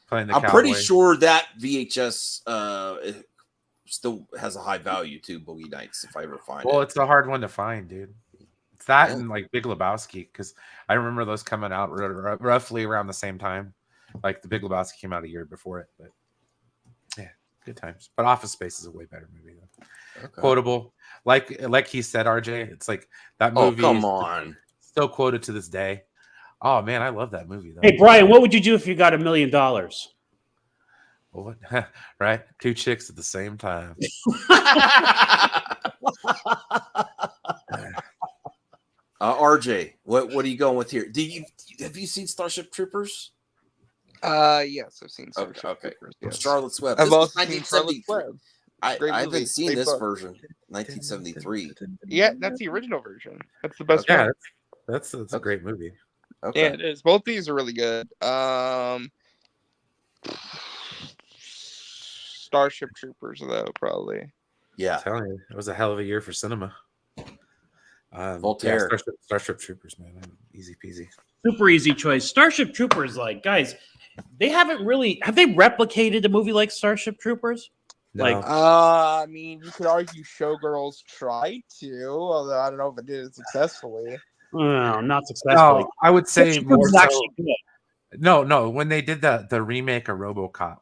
playing the I'm cowboy. pretty sure that VHS still has a high value too. Boogie Nights, if I ever find it. Well, it's a hard one to find, dude. It's that and like Big Lebowski, because I remember those coming out roughly around the same time. Like the Big Lebowski came out a year before it, but yeah, good times. But Office Space is a way better movie though. Okay. Quotable, like he said, RJ. It's like that movie. Oh, come on, still quoted to this day. Oh man, I love that movie though. Hey Brian, what would you do if you got $1 million? What? Right? 2 chicks at the same time. RJ, what are you going with here? Have you seen Starship Troopers? Yes, I've seen Starship Troopers. Yes. Charlotte's Web. I've also seen Charlotte's Web. I haven't seen this version, 1973. Yeah, that's the original version. That's the best one. Yeah, that's a great movie. Okay. Yeah, it is. Both these are really good. Starship Troopers, though, probably. Yeah, I'm telling you, it was a hell of a year for cinema. Voltaire, Starship Troopers, man, easy peasy. Super easy choice. Starship Troopers, like guys, have they replicated a movie like Starship Troopers? No. Like, I mean, you could argue Showgirls tried to, although I don't know if it did it successfully. No, not successfully. No, I would say more so. Actually good. No. When they did the remake of RoboCop,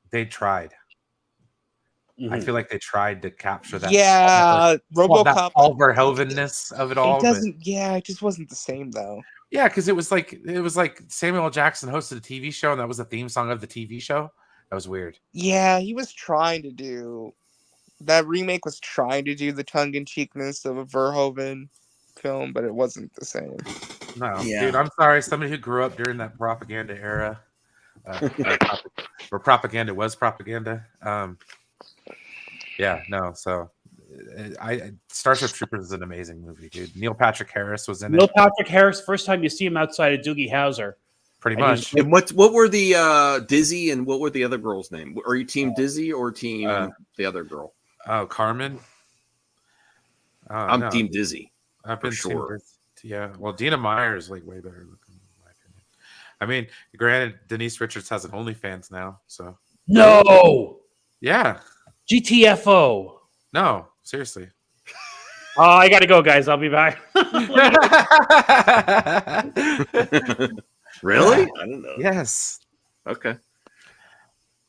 they tried. I feel like they tried to capture that. Yeah, RoboCop. All Verhovenness of it all. It doesn't. Yeah, it just wasn't the same though. Yeah, because it was like Samuel L. Jackson hosted a TV show, and that was the theme song of the TV show. That was weird. Yeah, he was trying to do that remake. Was trying to do the tongue-in-cheekness of a Verhoeven film, but it wasn't the same. No, dude, I'm sorry. Somebody who grew up during that propaganda era, where propaganda was propaganda. So Starship Troopers is an amazing movie, dude. Neil Patrick Harris was in it. Neil Patrick Harris, first time you see him outside of Doogie Howser. Pretty much. And what were the Dizzy and what were the other girls' name? Are you team Dizzy or team the other girl? Oh, Carmen. I'm team Dizzy. I've been sure. Yeah. Well, Dina Meyer is like way better looking, in my opinion. I mean, granted, Denise Richards has an OnlyFans now, so No, yeah. GTFO. No, seriously. Oh, I gotta go, guys. I'll be back. Really? I don't know. Yes. Okay.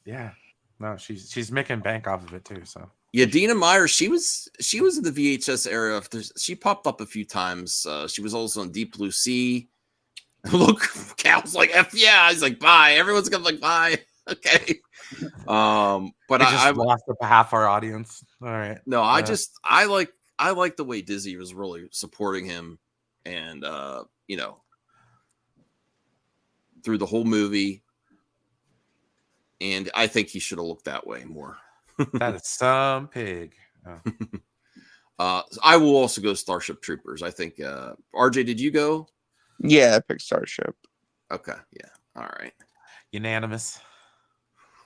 Yeah. No, she's making bank off of it too. So Yeah, Dina Meyer, she was in the VHS era. She popped up a few times. She was also in Deep Blue Sea. Look, Cal's like, F yeah. He's like, bye. Everyone's gonna like, bye. Okay. But I lost up half our audience. All right. No, I like the way Disney was really supporting him, and you know, through the whole movie. And I think he should have looked that way more. That is some pig. Oh. I will also go Starship Troopers. I think RJ, did you go? Yeah, I picked Starship. Okay, yeah. All right. Unanimous.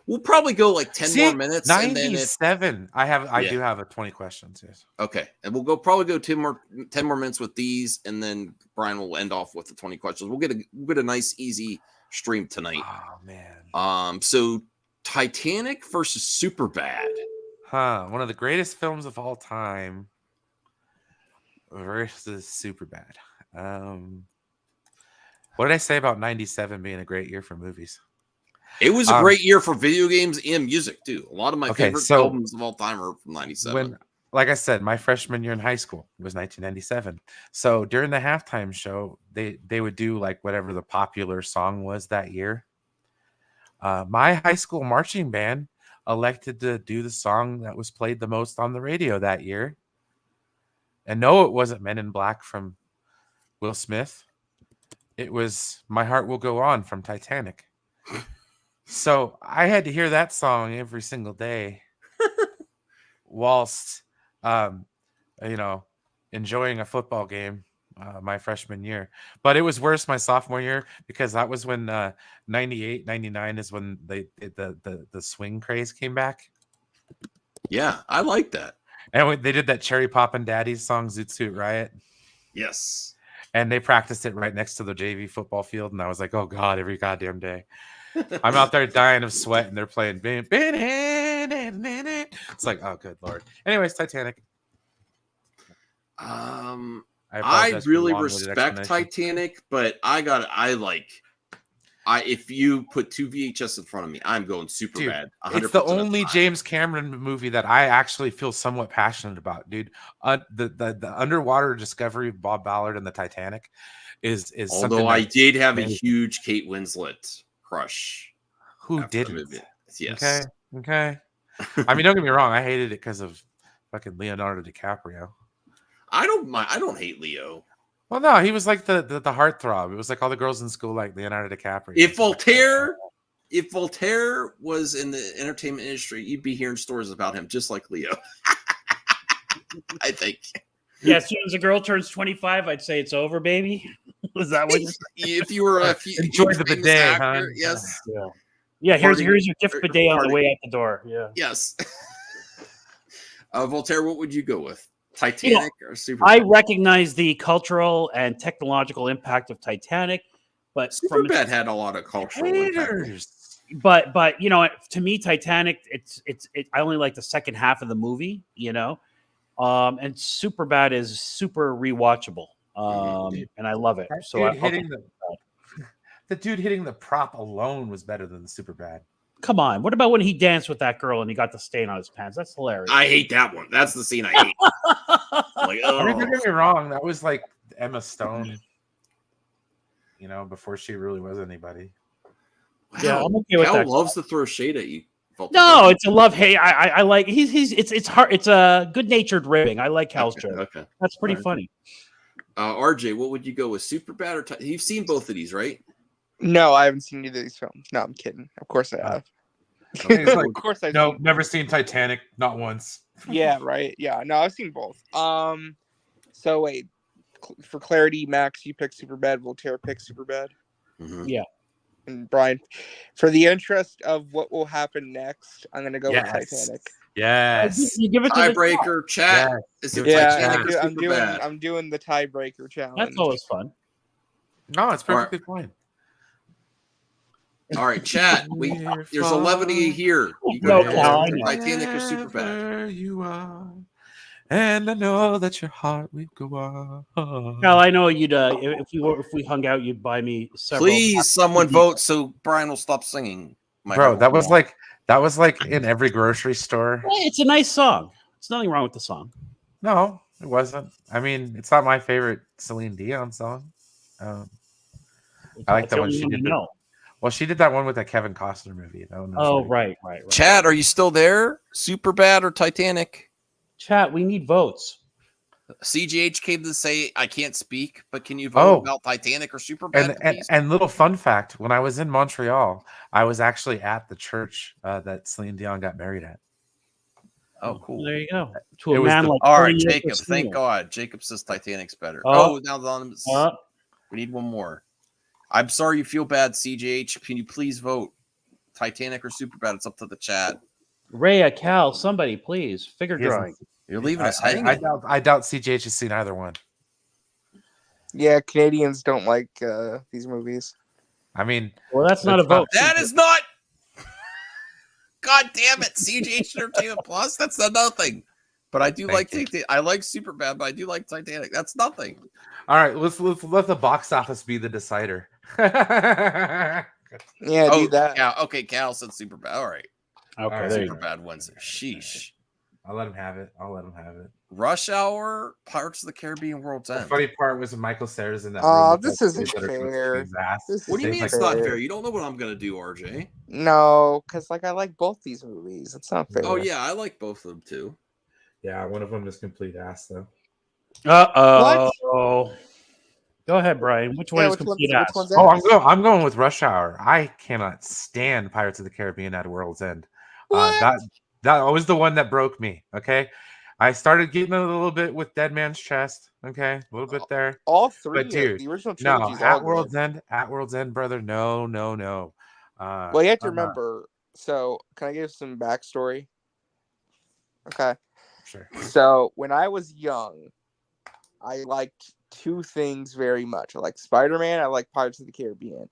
We'll probably go like 10 more minutes. 97. I do have a 20 questions. Yes. Okay. And we'll probably go 10 more minutes with these, and then Brian will end off with the 20 questions. We'll get a nice, easy stream tonight. Oh man. So Titanic versus Superbad. One of the greatest films of all time versus Superbad. What did I say about 97 being a great year for movies? It was a great year for video games and music too. A lot of my favorite albums of all time are from 97. Like I said, my freshman year in high school was 1997. So during the halftime show, they would do like whatever the popular song was that year. My high school marching band elected to do the song that was played the most on the radio that year. And no, it wasn't Men in Black from Will Smith. It was My Heart Will Go On from Titanic. So I had to hear that song every single day whilst, enjoying a football game my freshman year. But it was worse my sophomore year because that was when 98, 99 is when the swing craze came back. Yeah, I like that. And they did that Cherry Poppin' Daddy's song, Zoot Suit Riot. Yes. And they practiced it right next to the JV football field. And I was like, oh, God, every goddamn day. I'm out there dying of sweat, and they're playing. It's like, oh, good Lord. Anyways, Titanic. I really respect Titanic, but if you put two VHS in front of me, I'm going Superbad. It's the only James Cameron movie that I actually feel somewhat passionate about, dude. The underwater discovery of Bob Ballard and the Titanic is although I did have a huge Kate Winslet crush. Who didn't? Yes. Okay. I mean, don't get me wrong. I hated it because of fucking Leonardo DiCaprio. I don't hate Leo. Well, no, he was like the heartthrob. It was like all the girls in school like Leonardo DiCaprio. If Voltaire was in the entertainment industry, you'd be hearing stories about him just like Leo. I think. Yeah, as soon as a girl turns 25, I'd say it's over, baby. Was that what? If you were enjoy the bidet, actor, huh? Yes. Yeah. Here's your gift bidet on the way out the door. Yeah. Yes. Voltaire, what would you go with? Titanic or Superbad? I recognize the cultural and technological impact of Titanic, but Superbad had a lot of cultural impact. But to me, Titanic, I only like the second half of the movie, and Superbad is super rewatchable, and I love it. The dude hitting the prop alone was better than the Superbad. Come on. What about when he danced with that girl and he got the stain on his pants? That's hilarious. I hate that one. That's the scene I hate. Like, oh. I mean, don't get me wrong. That was like Emma Stone, before she really was anybody. Wow. Yeah, I'm okay with that. Loves to throw shade at you. No, it's a love hate. I like it's hard. It's a good-natured ribbing. I like Hal's joke. Okay. That's pretty funny. RJ, what would you go with, Superbad or you've seen both of these, right? No, I haven't seen either of these films. No, I'm kidding. Of course I have. Of course I no, never seen Titanic, not once. Yeah, right. Yeah, no, I've seen both. So wait, for clarity, Max, you picked Superbad. Voltaire picked Superbad. Mm-hmm. Yeah. And Brian, for the interest of what will happen next, I'm gonna go with Titanic. Yes. You give it to tiebreaker chat. Yes. I'm doing the tiebreaker challenge. That's always fun. No, it's perfectly fine. All right, chat. There's a levity here. You No, go Cal, I to know. Titanic or Superbad. Wherever you are, and I know that your heart will go on. Cal, I know you'd if we hung out, you'd buy me several. Please, someone vote so Brian will stop singing. My Bro, heart that will was go on. like in every grocery store. Hey, it's a nice song. There's nothing wrong with the song. No, it wasn't. I mean, it's not my favorite Celine Dion song. I like It's that the one only she one I did. know. Well, she did that one with that Kevin Costner movie. That one was Oh, really right. Chat, are you still there? Superbad or Titanic? Chat, we need votes. CGH came to say I can't speak, but can you vote about Titanic or Superbad? And little fun fact: when I was in Montreal, I was actually at the church that Celine Dion got married at. Oh, cool. There you go. To It a was man the- like All right, 30 years Jacob. of Thank senior. God. Jacob says Titanic's better. Oh. Now the anonymous. Uh, We need one more. I'm sorry you feel bad, CGH. Can you please vote Titanic or Superbad? It's up to the chat. Rhea, Cal, somebody, please. Figure He hasn't- drawing. You're leaving us I hanging. doubt CGH has seen either one. Yeah, Canadians don't like these movies. I mean, Well, that's not a It's not- vote. That is not. God damn it, CGH Entertainment Plus. That's not nothing. But I do like Thank you. Titanic. I like Superbad, but I do like Titanic. That's nothing. all right, let's let the box office be the decider. Yeah, do that. Cal, okay, Cal said Superbad. All right. Okay, All right. there you go. Superbad wins it. Sheesh. I'll let him have it. Rush Hour, Pirates of the Caribbean, World's The End. funny part was Michael Cera's in that. Oh, room with this that isn't kid that are fair. his ass. This What do you isn't mean Like, it's not fair. fair? You don't know what I'm going to do, RJ. No, because like I like both these movies. It's not fair. Oh, yeah, I like both of them too. Yeah, one of them is complete ass though. Uh-oh. Go ahead, Brian. Which one Yeah, is which complete one's ass? ass? I'm going with Rush Hour. I cannot stand Pirates of the Caribbean at World's End. What? That was the one that broke me. Okay, I started getting a little bit with Dead Man's Chest. Okay, a little bit there. All three. But dude, the original No, trilogy is at all World's good. End, brother. No. Well, you have to remember. So, can I give some backstory? Okay. Sure. So, when I was young, I liked two things very much. I liked Spider-Man. I liked Pirates of the Caribbean.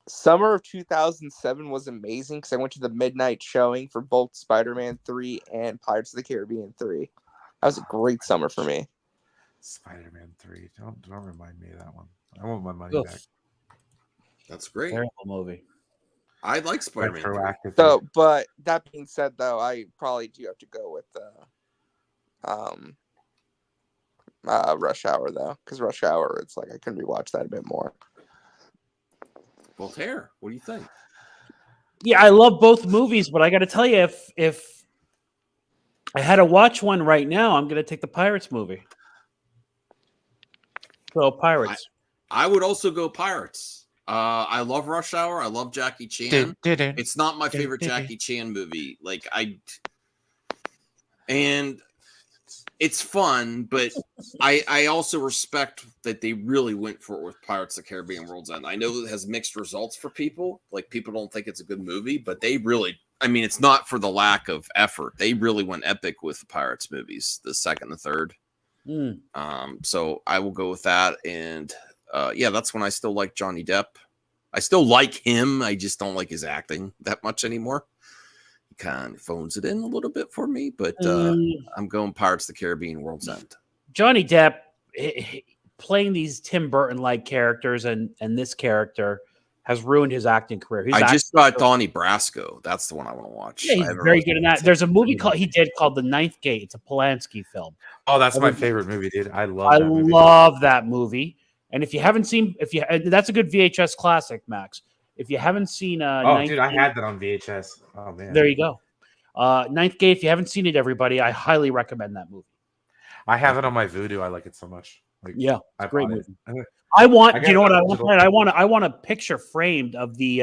Summer of 2007 was amazing because I went to the midnight showing for both Spider-Man 3 and Pirates of the Caribbean 3. That was a great summer for me. Spider-Man 3. Don't remind me of that one. I want my money Oof. back. That's great. Terrible movie. I like Spider-Man 3. Retroactive. So, but that being said, though, I probably do have to go with Rush Hour, though, because Rush Hour, it's like I can rewatch that a bit more. Voltaire, what do you think? Yeah, I love both movies, but I got to tell you, if I had to watch one right now, I'm going to take the Pirates movie. So Pirates. I would also go Pirates. I love Rush Hour. I love Jackie Chan. It's not my favorite Jackie Chan movie. And it's fun, but I also respect that they really went for it with Pirates of the Caribbean World's End. I know it has mixed results for people. Like, people don't think it's a good movie, but they really, I mean, it's not for the lack of effort. They really went epic with the Pirates movies, the second, the third. So I will go with that. And yeah, that's when I still like Johnny Depp. I still like him. I just don't like his acting that much anymore. He kind of phones it in a little bit for me, but I'm going Pirates of the Caribbean World's End. Johnny Depp playing these Tim Burton-like characters and this character has ruined his acting career. I just got Donnie Brasco. That's the one I want to watch. Yeah, he's very good in that. There's a movie called The Ninth Gate. It's a Polanski film. Oh, that's my favorite movie, dude. I love that movie. And if you haven't seen, that's a good VHS classic, Max. If you haven't seen, Ninth Gate, I had that on VHS. Oh man, there you go. Ninth Gate. If you haven't seen it, everybody, I highly recommend that movie. I have it on my Vudu. I like it so much. Yeah, it's a great movie. It. I want, you know what I want? I want a picture framed of the,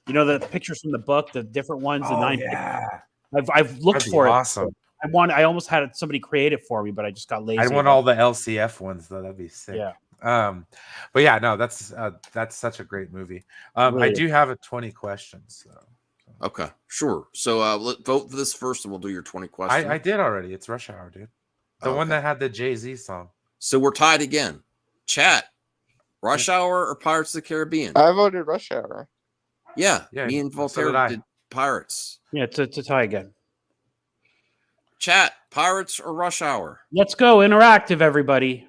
the pictures from the book, the different ones. Oh, the yeah. I've looked for it. Awesome. I almost had somebody create it for me, but I just got lazy. I want all the LCF ones though. That'd be sick. Yeah. But yeah, no, that's such a great movie. Really? I do have 20 questions. So. Okay, sure. So let's vote for this first, and we'll do your 20 questions. I did already. It's Rush Hour, dude. The one that had the Jay-Z song. So we're tied again. Chat, Rush Hour or Pirates of the Caribbean? I voted Rush Hour. Yeah, Yeah, me and so did Voltaire I. did Pirates. Yeah, it's a tie again. Chat, Pirates or Rush Hour? Let's go interactive, everybody.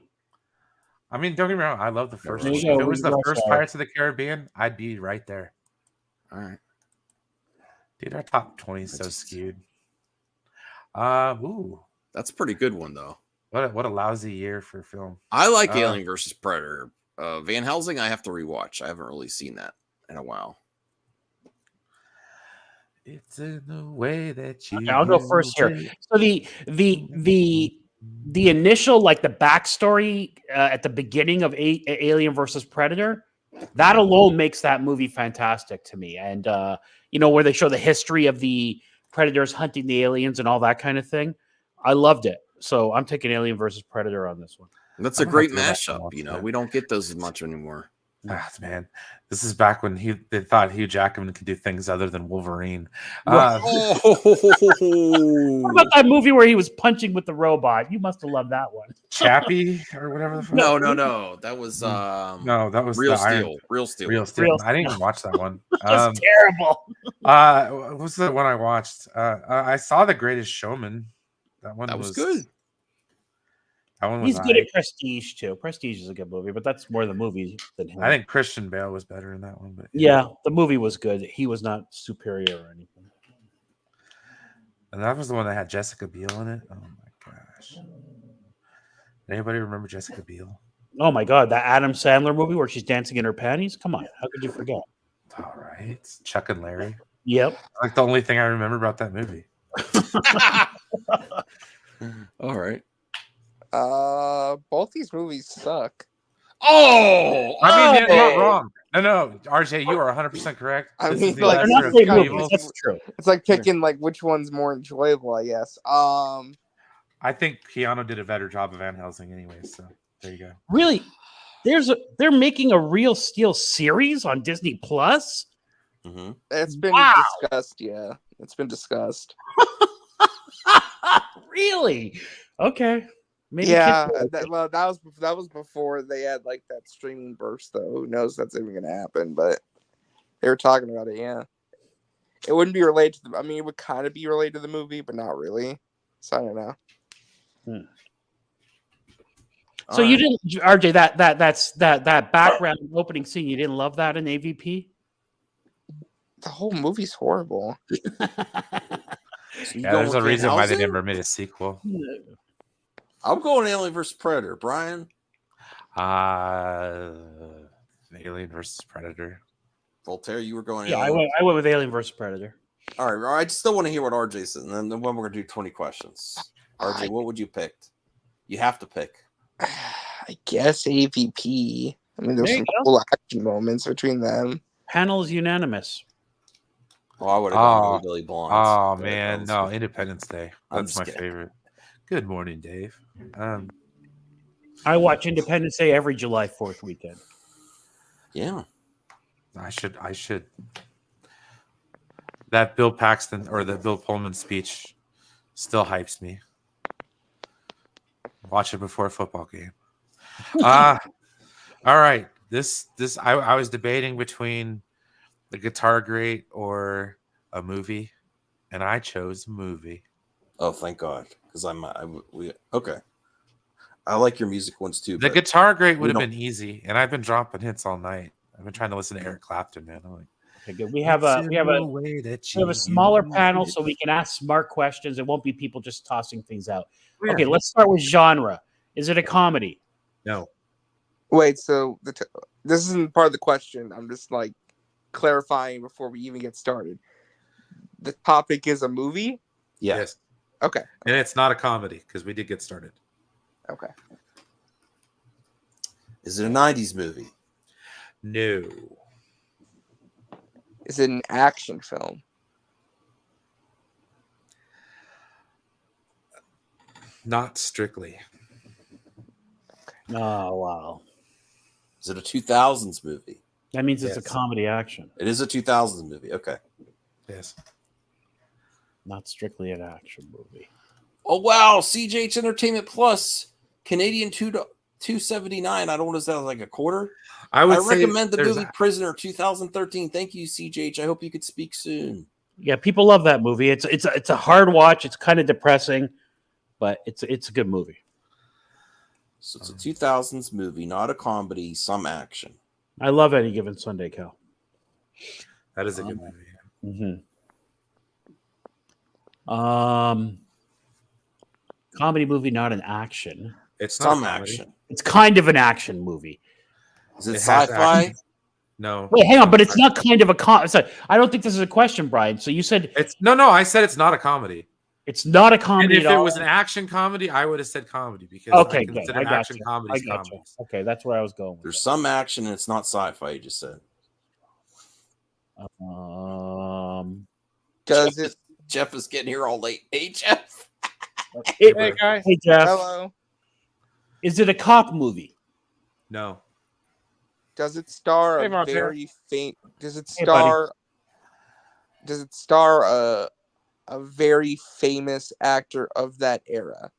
I mean, don't get me wrong. I love the first There one. you go, If it was the Rush first Hour. Pirates of the Caribbean, I'd be right there. All right. Dude, our top 20 is so That's- skewed. That's a pretty good one, though. What a lousy year for film. I like Alien versus Predator. Van Helsing, I have to rewatch. I haven't really seen that in a while. It's in the way that you. Okay, I'll go first here. So the initial, like the backstory at the beginning of Alien versus Predator, that alone makes that movie fantastic to me. And where they show the history of the predators hunting the aliens and all that kind of thing, I loved it. So I'm taking Alien versus Predator on this one. That's I'm a gonna have great to go back and mashup. watch You know, that. we don't get those as much anymore. Man, this is back when they thought Hugh Jackman could do things other than Wolverine. What about that movie where he was punching with the robot? You must have loved that one. Chappie or whatever the fuck. No. That was No, that was Real the Iron- Steel. Real Steel. Real Steel. Real I didn't even watch that one. That's terrible. What's the one I watched? I saw The Greatest Showman. That one That was good. That one was He's good aight. at Prestige too. Prestige is a good movie, but that's more the movie than him. I think Christian Bale was better in that one, but Yeah, the movie was good. He was not superior or anything. And that was the one that had Jessica Biel in it. Oh my gosh! Anybody remember Jessica Biel? Oh my god, that Adam Sandler movie where she's dancing in her panties? Come on, how could you forget? All right, Chuck and Larry. Yep. Like the only thing I remember about that movie. All right. Both these movies suck. Oh, I mean, you're not wrong. No, RJ, you are 100% correct. I This mean, is the like, They're lesser not of great two movies. evils. That's true. It's like picking like which one's more enjoyable, I guess. I think Keanu did a better job of Van Helsing anyway, so there you go. Really? They're making a Real Steel series on Disney Plus? Mm-hmm. It's been Wow. discussed. Yeah, it's been discussed. Really? Okay. Maybe Yeah, kids will like it. that was before they had like that streaming burst. Though who knows if that's even gonna happen? But they were talking about it. Yeah, it wouldn't be related to I mean, it would kind of be related to the movie, but not really. So I don't know. So you didn't, RJ, that background opening scene, you didn't love that in AVP? The whole movie's horrible. Yeah, there's a reason why they never made a sequel. I'm going Alien versus Predator. Brian? Alien versus Predator. Voltaire, you were going Yeah, Alien. I went with Alien versus Predator. All right. I still want to hear what RJ said, and then when we're going to do 20 questions. RJ, what would you pick? You have to pick. I guess AVP. I mean, there's There some you go. cool action moments between them. Panel is unanimous. Well, I would have gone with Billy Blondes. Oh but man, that no, was- Independence Day. I'm That's my just kidding. favorite. Good morning, Dave. I watch Independence Day every July 4th weekend. Yeah. I should. That Bill Paxton or the Bill Pullman speech still hypes me. Watch it before a football game. All right. I was debating between the Guitar Great or a movie, and I chose movie. Oh, thank God. Because okay. I like your music ones too. The but Guitar Great would we have don't- been easy, and I've been dropping hits all night. I've been trying to listen to Eric Clapton, man. I'm like, Okay, good. We have a smaller panel so we can ask smart questions. It won't be people just tossing things out. Okay, let's start with genre. Is it a comedy? No. Wait, so this isn't part of the question. I'm just like clarifying before we even get started. The topic is a movie? Yes. Okay. And it's not a comedy because we did get started. Okay. Is it a 90s movie? No. Is it an action film? Not strictly. Oh, wow. Is it a 2000s movie? That means it's a Yes. comedy action, It is a 2000s movie. Okay. Yes. not strictly an action movie. Oh, wow. CJH Entertainment Plus. Canadian $2.79. I don't want to sound like a quarter. I I would say recommend the there's movie Prisoner 2013. Thank you, CJH. I hope you could speak soon. Yeah, people love that movie. It's a hard watch. It's kind of depressing, but it's a good movie. So it's a 2000s movie, not a comedy, some action. I love Any Given Sunday, Cal. that is a good movie. Comedy movie, not an action. It's not a Some comedy. action. It's kind of an action movie. Is it It has sci-fi? action. No. Wait, hang on, but it's not kind of a I don't think this is a question, Brian. So you said It's no. I said it's not a comedy. it's not a And comedy if at it all. was an action comedy, I would have said comedy because Okay, I good. consider I got action you. comedies I got you. comedies. Okay, that's where I was going. With There's some action and it's not sci-fi, you just said. it. Does Jeff is getting here all late. Hey, Jeff. Hey, Hey guys. hey, Jeff. Hello. Is it a cop movie? No. Does it star Hey, a Mark, very faint? Does it Hey, buddy. star? Does it star a very famous actor of that era?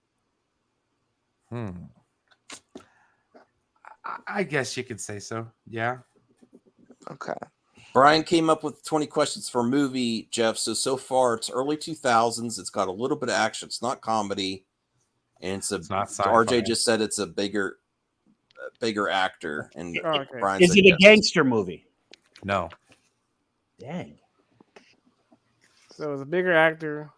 I guess you could say so. Yeah. Okay. Brian came up with 20 questions for a movie, Jeff. So far, it's early 2000s. It's got a little bit of action. It's not comedy. And it's not sci-fi. RJ just said it's a bigger actor. And Oh, okay. Brian Is said it a yes. gangster movie? No. Dang. So it was a bigger actor.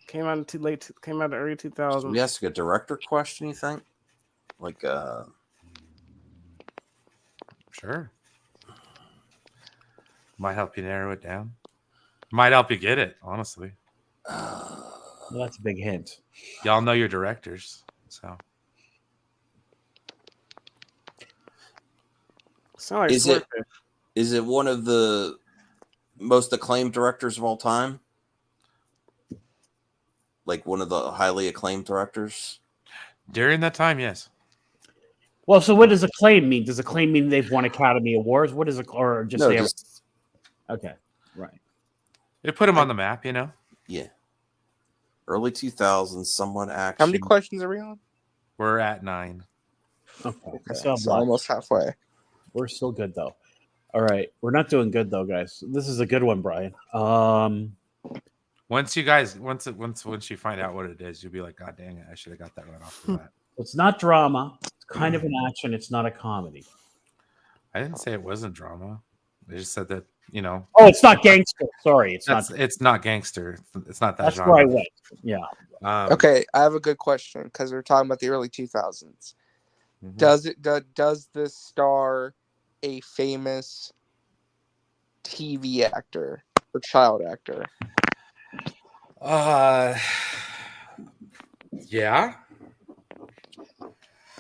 Came out too late. Came out in the early 2000s. Should we ask a director question, you think? Like, Sure. Might help you narrow it down. Might help you get it, honestly. Well, that's a big hint. Y'all know your directors, so Sound like Is it- Swordfish. is it one of the most acclaimed directors of all time? Like one of the highly acclaimed directors? during that time, yes. Well, so what does acclaim mean? Does acclaim mean they've won Academy Awards? What is it, or just No, they just okay, right? It put him on the map, you know. yeah. Early 2000s, somewhat action. How many questions are we on? We're at 9. Okay, Okay, so so almost halfway. we're still good though. All right, we're not doing good though, guys. This is a good one, Brian. Once you find out what it is, you'll be like, God dang it, I should have got that right off the bat. It's not drama. It's kind of an action. It's not a comedy. I didn't say it wasn't drama. I just said that, you know, Oh, it's not gangster. Sorry, it's not. it's not gangster. It's not that That's genre. where I went. Yeah. Okay, I have a good question because we're talking about the early 2000s. Mhm. Does this star a famous TV actor or child actor? Yeah.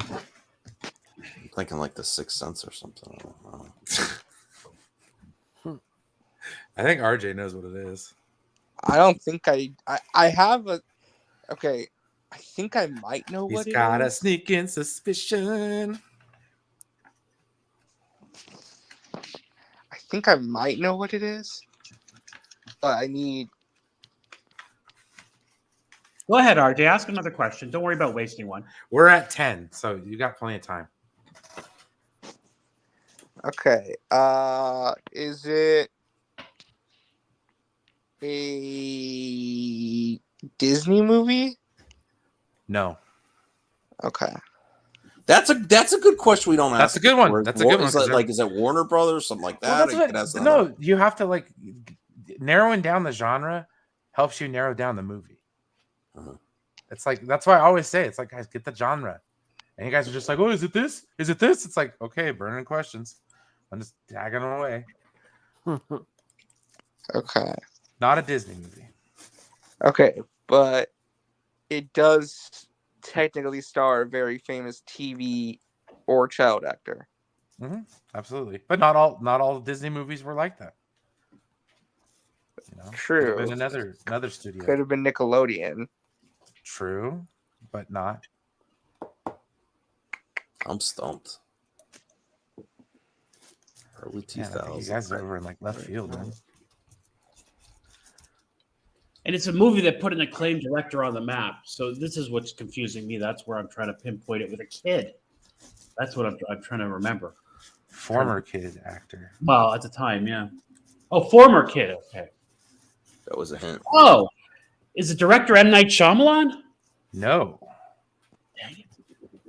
I'm thinking like The Sixth Sense or something. I don't know. I think RJ knows what it is. I don't think I have a. Okay, I think I might know what He's it got a is. sneaking suspicion. I think I might know what it is, but I need. Go ahead, RJ. Ask another question. Don't worry about wasting one. We're at 10, so you got plenty of time. Okay, is it a Disney movie? No. Okay. That's a good question. We don't ask. That's a good one. before. That's a good one, Is 'cause that like is it Warner Brothers something like that? Well, Or you could ask that's another- no, you have to like narrowing down the genre helps you narrow down the movie. Uh-huh. It's like that's why I always say it's like, guys, get the genre. And you guys are just like, oh, is it this? Is it this? It's like, okay, burning questions. I'm just tagging them away. Okay. Not a Disney movie. Okay, but it does technically star a very famous TV or child actor. Absolutely, but not all Disney movies were like that. You know, True. Could have been another studio. Could have been Nickelodeon. True, but not. I'm stumped. Early Man, I think 2000s. you guys are over in like left field, man. And it's a movie that put an acclaimed director on the map. So this is what's confusing me. That's where I'm trying to pinpoint it with a kid. That's what I'm trying to remember. Former kid actor. Well, at the time, yeah. Oh, former kid. Okay. That was a hint. Oh, is the director M. Night Shyamalan? No. Dang it.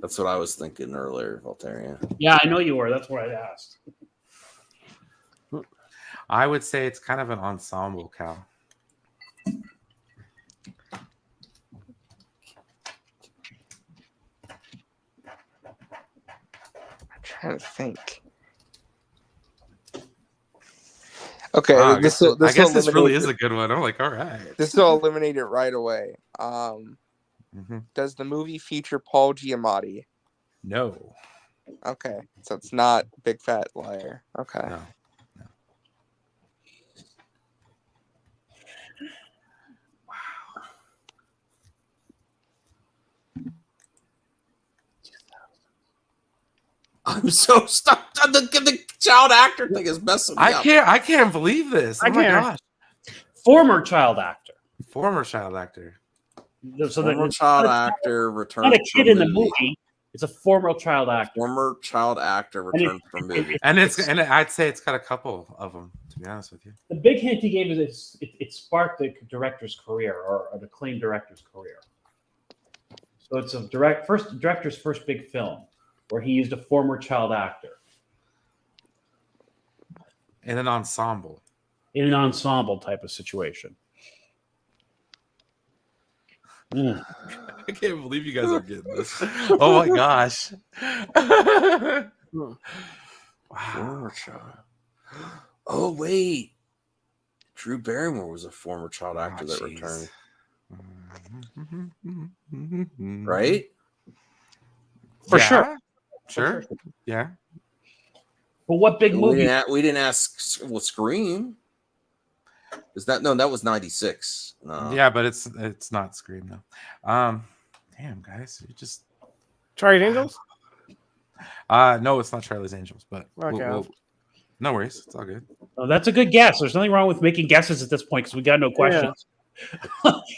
That's what I was thinking earlier, Voltaire. Yeah, I know you were. That's what I asked. I would say it's kind of an ensemble, Cal. I'm trying to think. Okay, Wow, I guess this really is a good one. I'm like, all right. This will eliminate it right away. Mhm. Does the movie feature Paul Giamatti? No. Okay, so it's not Big Fat Liar. Okay. No. I'm so stuck. The child actor thing is messing me up. I can't believe this. Oh I my can't. gosh. Former child actor. Former child actor. So Former it's child not a- actor returned not a from kid in the movie. It's a former child actor. Former child actor returned from movie. And I'd say it's got a couple of them, to be honest with you. The big hint he gave is it sparked the director's career or an acclaimed director's career. So it's a director's first big film where he used a former child actor In an ensemble. in an ensemble type of situation. Mm. I can't believe you guys are getting this. Oh my gosh. Wow. Former child. Oh wait, Drew Barrymore was a former child actor that jeez. returned, right? For Yeah, sure. Sure. Yeah. But what big We movie? didn't ask. Well, Scream. Is that no? That was '96. No. Yeah, but it's not Scream though. Damn guys, you just Charlie's Angels. no, it's not Charlie's Angels, but Okay. no worries, it's all good. Oh, that's a good guess. There's nothing wrong with making guesses at this point because we got no questions.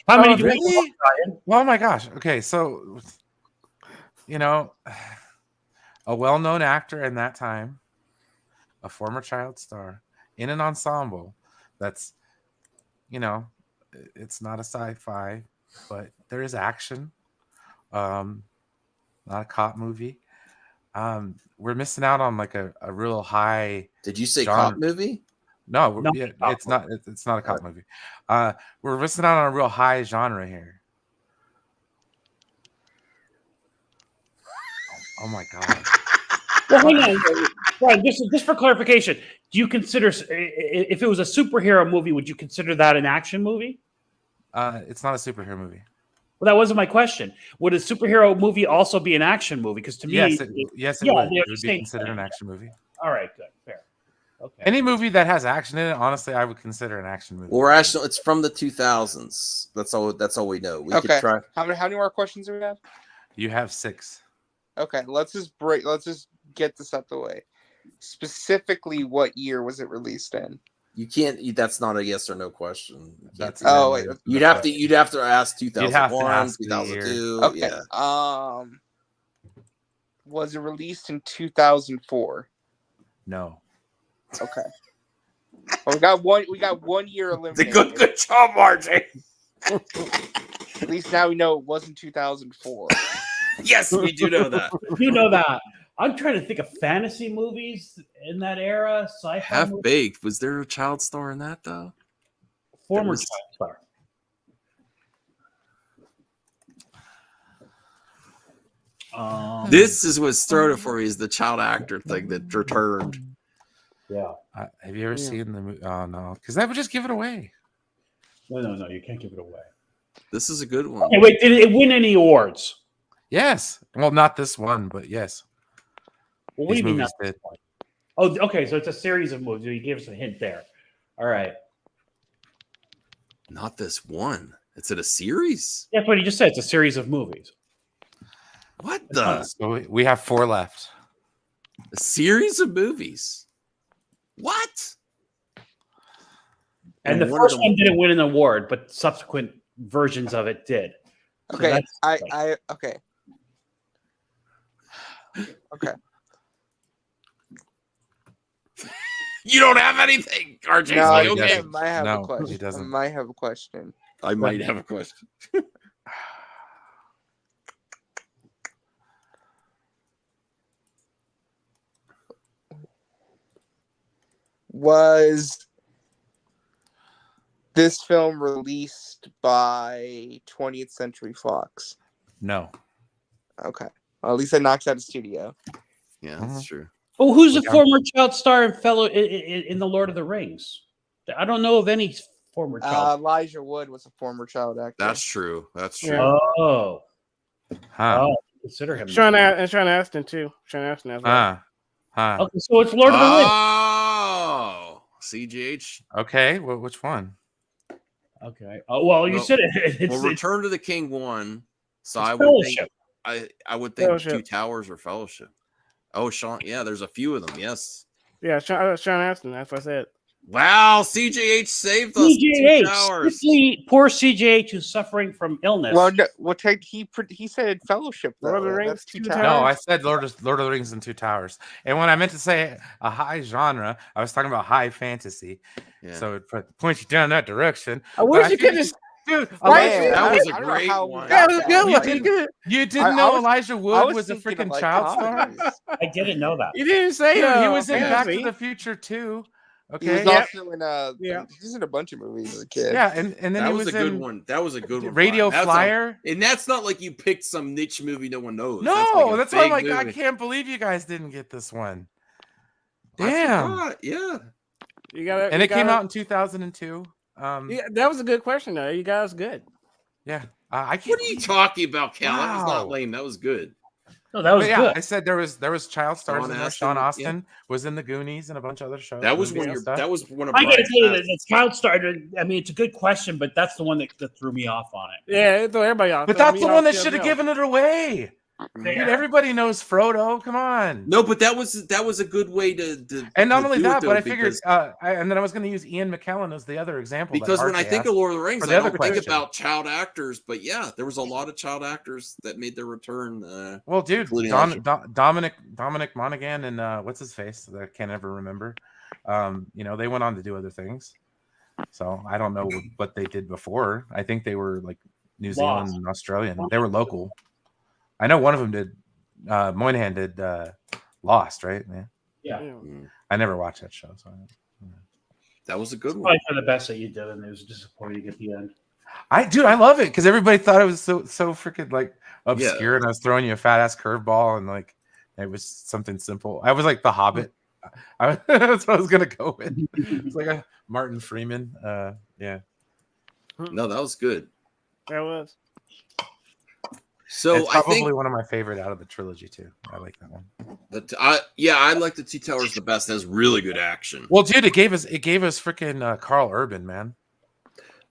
How many do we really? have? Oh my gosh. Okay, so you know, a well-known actor in that time, a former child star in an ensemble that's, you know, it's not a sci-fi, but there is action. Not a cop movie. We're missing out on like a real high. Did you say genre. cop movie? No, No, yeah, cop it's not. It's not a cop movie. We're missing out on a real high genre here. Oh my god. Well, hang on, Brian. Just for clarification, do you consider if it was a superhero movie, would you consider that an action movie? It's not a superhero movie. Well, that wasn't my question. Would a superhero movie also be an action movie? Because to me, Yes, it would. yeah, It they're would the be same considered thing. an action movie. All right, good, fair. Okay. Any movie that has action in it, honestly, I would consider an action movie. Well, rational. It's from the 2000s. That's all we know. We Okay. could try. How many more questions do we have? You have 6. Okay, let's just get this out the way. Specifically, what year was it released in? You can't. That's not a yes or no question. You can't That's do that. Oh, wait, You'd have to ask You'd have to 2001, ask the 2002. Okay. Yeah. Was it released in 2004? No. Okay. Well, we got 1 year eliminated. Good job, RJ. At least now we know it wasn't 2004. Yes, we do know that. You know that. I'm trying to think of fantasy movies in that era. Sci-fi. Half movies. Baked. Was there a child star in that though? Former there was- child star. This is what's thrown it for me is the child actor thing that returned. Yeah. Have you ever seen the movie? Oh no, because that would just give it away. No. You can't give it away. This is a good one. Hey, wait, did it win any awards? Yes. Well, not this one, but yes. Well, what do These you mean? movies Not did. Oh, okay. So it's a series of movies. You gave us a hint there. All right. Not this one. It's in a series. That's what he just said. It's a series of movies. What the? So we have 4 left. A series of movies. What? And the one of first them- one didn't win an award, but subsequent versions of it did. So Okay, that's okay. Okay. You don't have anything, RJ. No, I he think okay. I might have No, a he question. I doesn't. might have a question. I might have a question. Was this film released by 20th Century Fox? No. Okay. Well, at least it knocks out a studio. Yeah, that's true. Oh, who's a Yeah. former child star and fellow in the Lord of the Rings? I don't know of any former child. Elijah Wood was a former child actor. That's true. That's true. Yeah. Oh, Huh. consider him. Sean Astin too. Sean Astin as well. Huh. Okay, so it's Lord of the Rings. Oh, CGH. Okay. Well, which one? Okay. Oh well, you No. said it. It's, Well, Return to the King won. So I would Fellowship. think I would think Fellowship. Two Towers or Fellowship. Oh, Sean. Yeah, there's a few of them. Yes. Yeah, Sean Astin. That's what I said. Wow, CJH saved us. Two CJH. Towers. Poor CJH who's suffering from illness. Well, no, he said Fellowship though. Lord of the Rings, That's Two Two Towers. No, Towers. I said Lord of the Rings and Two Towers. And when I meant to say a high genre, I was talking about high fantasy. Yeah. So it point you down that direction. I But wish I you could figured- just. dude. Why Man, is it- that was a I don't know great how we one. got That was a that. good You one. didn't- You didn't I know was- Elijah I Wood was a thinking freaking of, like, child star? comedies. I didn't know that. You didn't say Dude, he was in Back to fantasy. the Future too. He was Okay. also in Yeah. he's in a bunch of movies as a kid. Yeah, and then That he was was a good in one. That was a good one. Radio Brian. Flyer. And that's not like you picked some niche movie no one knows. No, that's why I'm like, big I movie. can't believe you guys didn't get this one. I Damn. forgot, yeah. You got And it came out in 2002. Yeah, that was a good question though. You guys good. Yeah. I can't. What are you talking about, Cal? That was Wow. not lame. That was good. No, that was But yeah, good. I said there was child stars Sean in there. Astin, Sean yeah. Astin was in the Goonies and a bunch of other shows. That was movies one of and your. stuff. That was one of. I gotta Brian's tell you that best. the child star. I mean, it's a good question, but that's the one that threw me off on it. Yeah, it threw everybody off. But Threw that's me the off one that too, should have as given it away. Yeah. Dude, everybody knows Frodo. Come on. No, but that was a good way to And not to only do that, it, though, but I figured, because- and then I was going to use Ian McKellen as the other example. that because when RJ I think asked. of Lord of the Rings, for I the other don't think question. about child actors, but yeah, there was a lot of child actors that made their return. Well, dude, including Dominic Monaghan and what's his face that I can't ever remember. They went on to do other things. So I don't know what they did before. I think they were like New Zealand and Australian. They were local. I know one of them did. Moynihan did Lost, right? Yeah. Mm. I never watched that show. So That was a good one. Probably for the best that you did, and it was disappointing at the end. I love it because everybody thought it was so freaking like obscure, and I was throwing you a fat ass curveball, and like it was something simple. I was like The Hobbit. That's what I was gonna go with. It's like a Martin Freeman. Yeah. No, that was good. That was. So It's I probably think one of my favorite out of the trilogy too. I like that one. I like the Two Towers the best. It has really good action. Well, dude, it gave us freaking Carl Urban, man.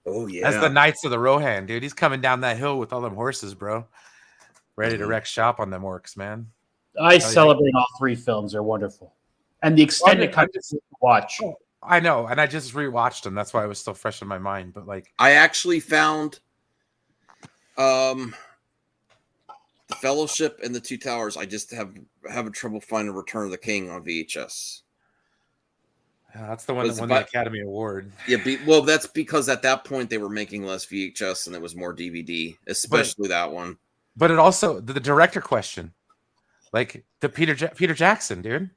Oh yeah, As the Knights of the Rohan, dude. He's coming down that hill with all them horses, bro. Ready to wreck shop on them orcs, man. I celebrate all three films; they're wonderful, and the extended cut to watch. I know, and I just rewatched them. That's why it was still fresh in my mind. But like, I actually found the Fellowship and the Two Towers. I just have having trouble finding Return of the King on VHS. that's the one that Was won the about- Academy Award. Yeah, well, that's because at that point they were making less VHS and it was more DVD, especially that one. But it also the director question, like the Peter Jackson, dude.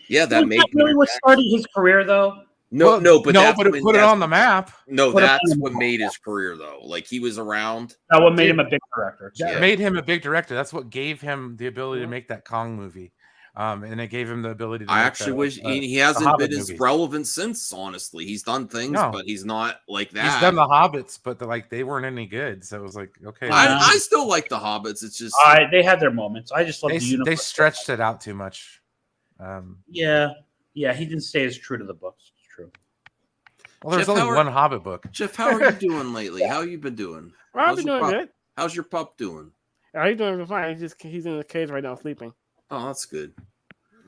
Yeah, that Was made that really what started his career, though? but it put it on the map. No, Put it that's on the what map. made his career though. Like he was around. That what made him a big director. That Yeah. made him a big director. That's what gave him the ability to make that Kong movie, and it gave him the ability to. I make actually the, wish he the hasn't Hobbit been as movies. relevant since. Honestly, he's done things, No. but he's not like that. He's done the Hobbits, but they weren't any good. So it was like, okay, I still like the Hobbits. It's just They had their moments. I just love the they universe. stretched it out too much. Yeah, he didn't stay as true to the books. It's true. Well, there's Jeff, only how are- one Hobbit book. Jeff. How are you doing lately? How you been doing? Well, I've How's been your doing pup? good. How's your pup doing? He's doing fine. He's in the cage right now sleeping. Oh, that's good.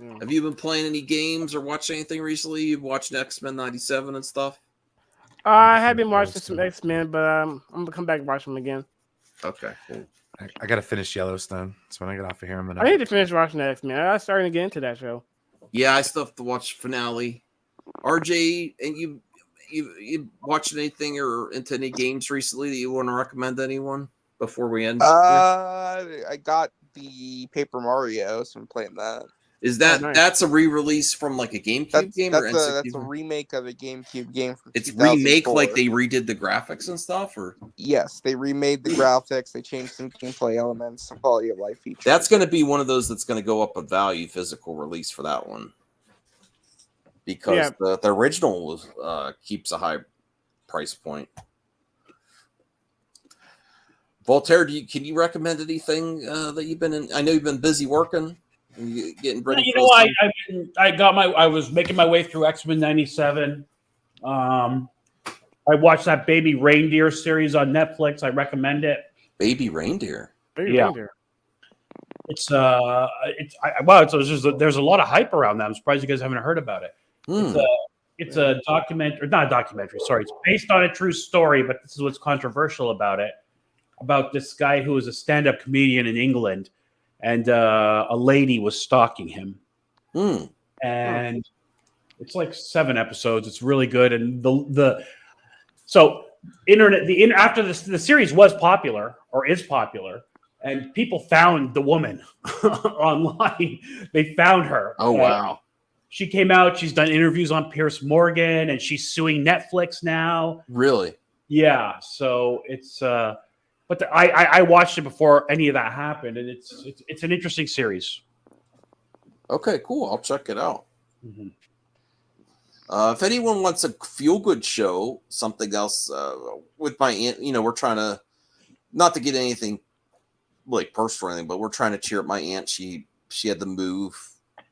Yeah. Have you been playing any games or watched anything recently? You've watched X-Men '97 and stuff. I have been watching some X-Men, but I'm gonna come back and watch them again. Okay, cool. I got to finish Yellowstone. So when I get off of here, I'm gonna. I need to finish watching the X-Men. I'm starting to get into that show. Yeah, I still have to watch finale. RJ, and you watched anything or into any games recently that you want to recommend to anyone before we end? I got the Paper Mario, so I'm playing that. Is that nice. that's a re-release from like a GameCube game or That's a N64? remake of a GameCube game from It's 2004. remake like they redid the graphics and stuff, or Yes, they remade the graphics. They changed some gameplay elements, some quality of life features. that's going to be one of those that's going to go up in value physical release for that one because the original was keeps a high price point. Voltaire, can you recommend anything that you've been in? I know you've been busy working and getting ready. You for know, this I was making my way through X-Men '97. I watched that Baby Reindeer series on Netflix. I recommend it. Baby Reindeer. Reindeer. There's a lot of hype around that. I'm surprised you guys haven't heard about it. It's a documentary, not a documentary. Sorry, it's based on a true story, but this is what's controversial about it. About this guy who was a stand-up comedian in England, and a lady was stalking him. And it's like 7 episodes. It's really good, and after the series was popular or is popular, and people found the woman online. They found her. Oh wow! She came out. She's done interviews on Piers Morgan, and she's suing Netflix now. Really? Yeah. So it's. But I watched it before any of that happened, and it's an interesting series. Okay, cool. I'll check it out. Mm-hmm. If anyone wants a feel-good show, something else with my aunt, we're trying to not to get anything like personal or anything, but we're trying to cheer up my aunt. She had to move,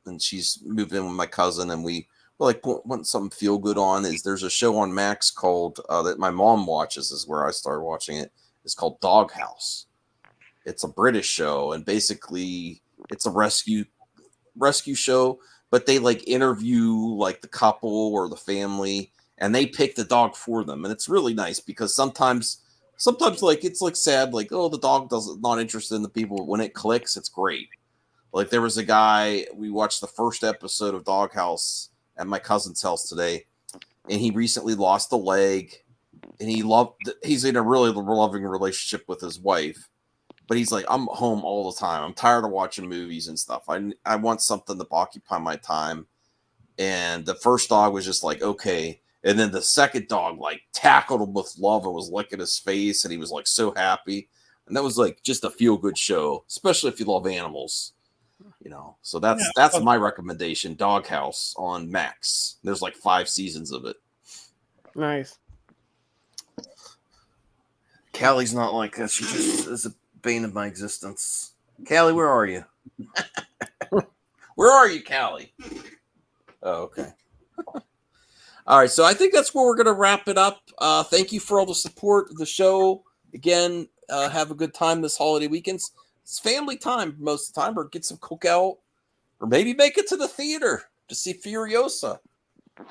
and she's moved in with my cousin, and we want something feel-good on. There's a show on MAXT called that my mom watches. Is where I started watching it. It's called Doghouse. It's a British show, and basically it's a rescue show, but they interview the couple or the family, and they pick the dog for them. And it's really nice because sometimes it's sad, the dog not interested in the people, but when it clicks, it's great. There was a guy, we watched the first episode of Doghouse at my cousin's house today, and he recently lost a leg. And he's in a really loving relationship with his wife, but he's like, I'm home all the time. I'm tired of watching movies and stuff. I want something to occupy my time. And the first dog was just okay. And then the second dog tackled him with love and was licking his face. And he was so happy. And that was just a feel good show, especially if you love animals, So that's my recommendation. Doghouse on MAXT. There's 5 seasons of it. Nice. Callie's not like that. She just is a bane of my existence. Callie, where are you? Where are you, Callie? Oh, okay. All right, so I think that's where we're going to wrap it up. Thank you for all the support of the show. Again, have a good time this holiday weekend. It's family time most of the time, or get some cookout, or maybe make it to the theater to see Furiosa.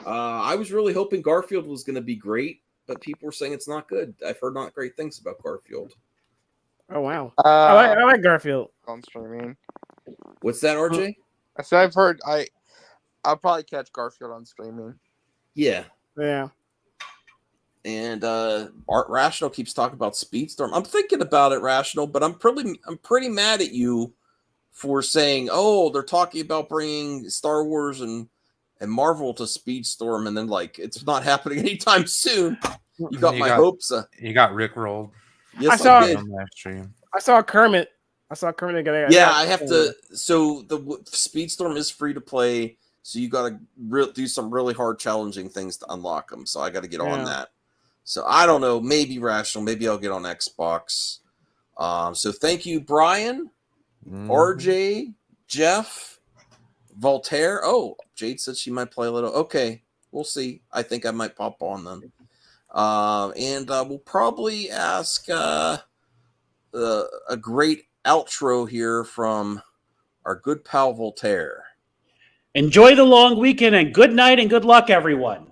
I was really hoping Garfield was going to be great, but people were saying it's not good. I've heard not great things about Garfield. Oh wow! I like Garfield on streaming. What's that, RJ? I said I've heard. I'll probably catch Garfield on streaming. Yeah. And Art Rational keeps talking about Speedstorm. I'm thinking about it, Rational, but I'm pretty mad at you for saying, "Oh, they're talking about bringing Star Wars and Marvel to Speedstorm," and then it's not happening anytime soon. You got my hopes. You got Rickrolled. Yes, I did. On live stream. I saw Kermit. Again. Yeah, I have to. So the Speedstorm is free to play. So you got to do some really hard, challenging things to unlock them. So I got to get on that. So I don't know. Maybe Rational. Maybe I'll get on Xbox. So thank you, Brian, RJ, Jeff, Voltaire. Oh, Jade said she might play a little. Okay, we'll see. I think I might pop on then. And we'll probably ask a great outro here from our good pal Voltaire. Enjoy the long weekend and good night and good luck, everyone.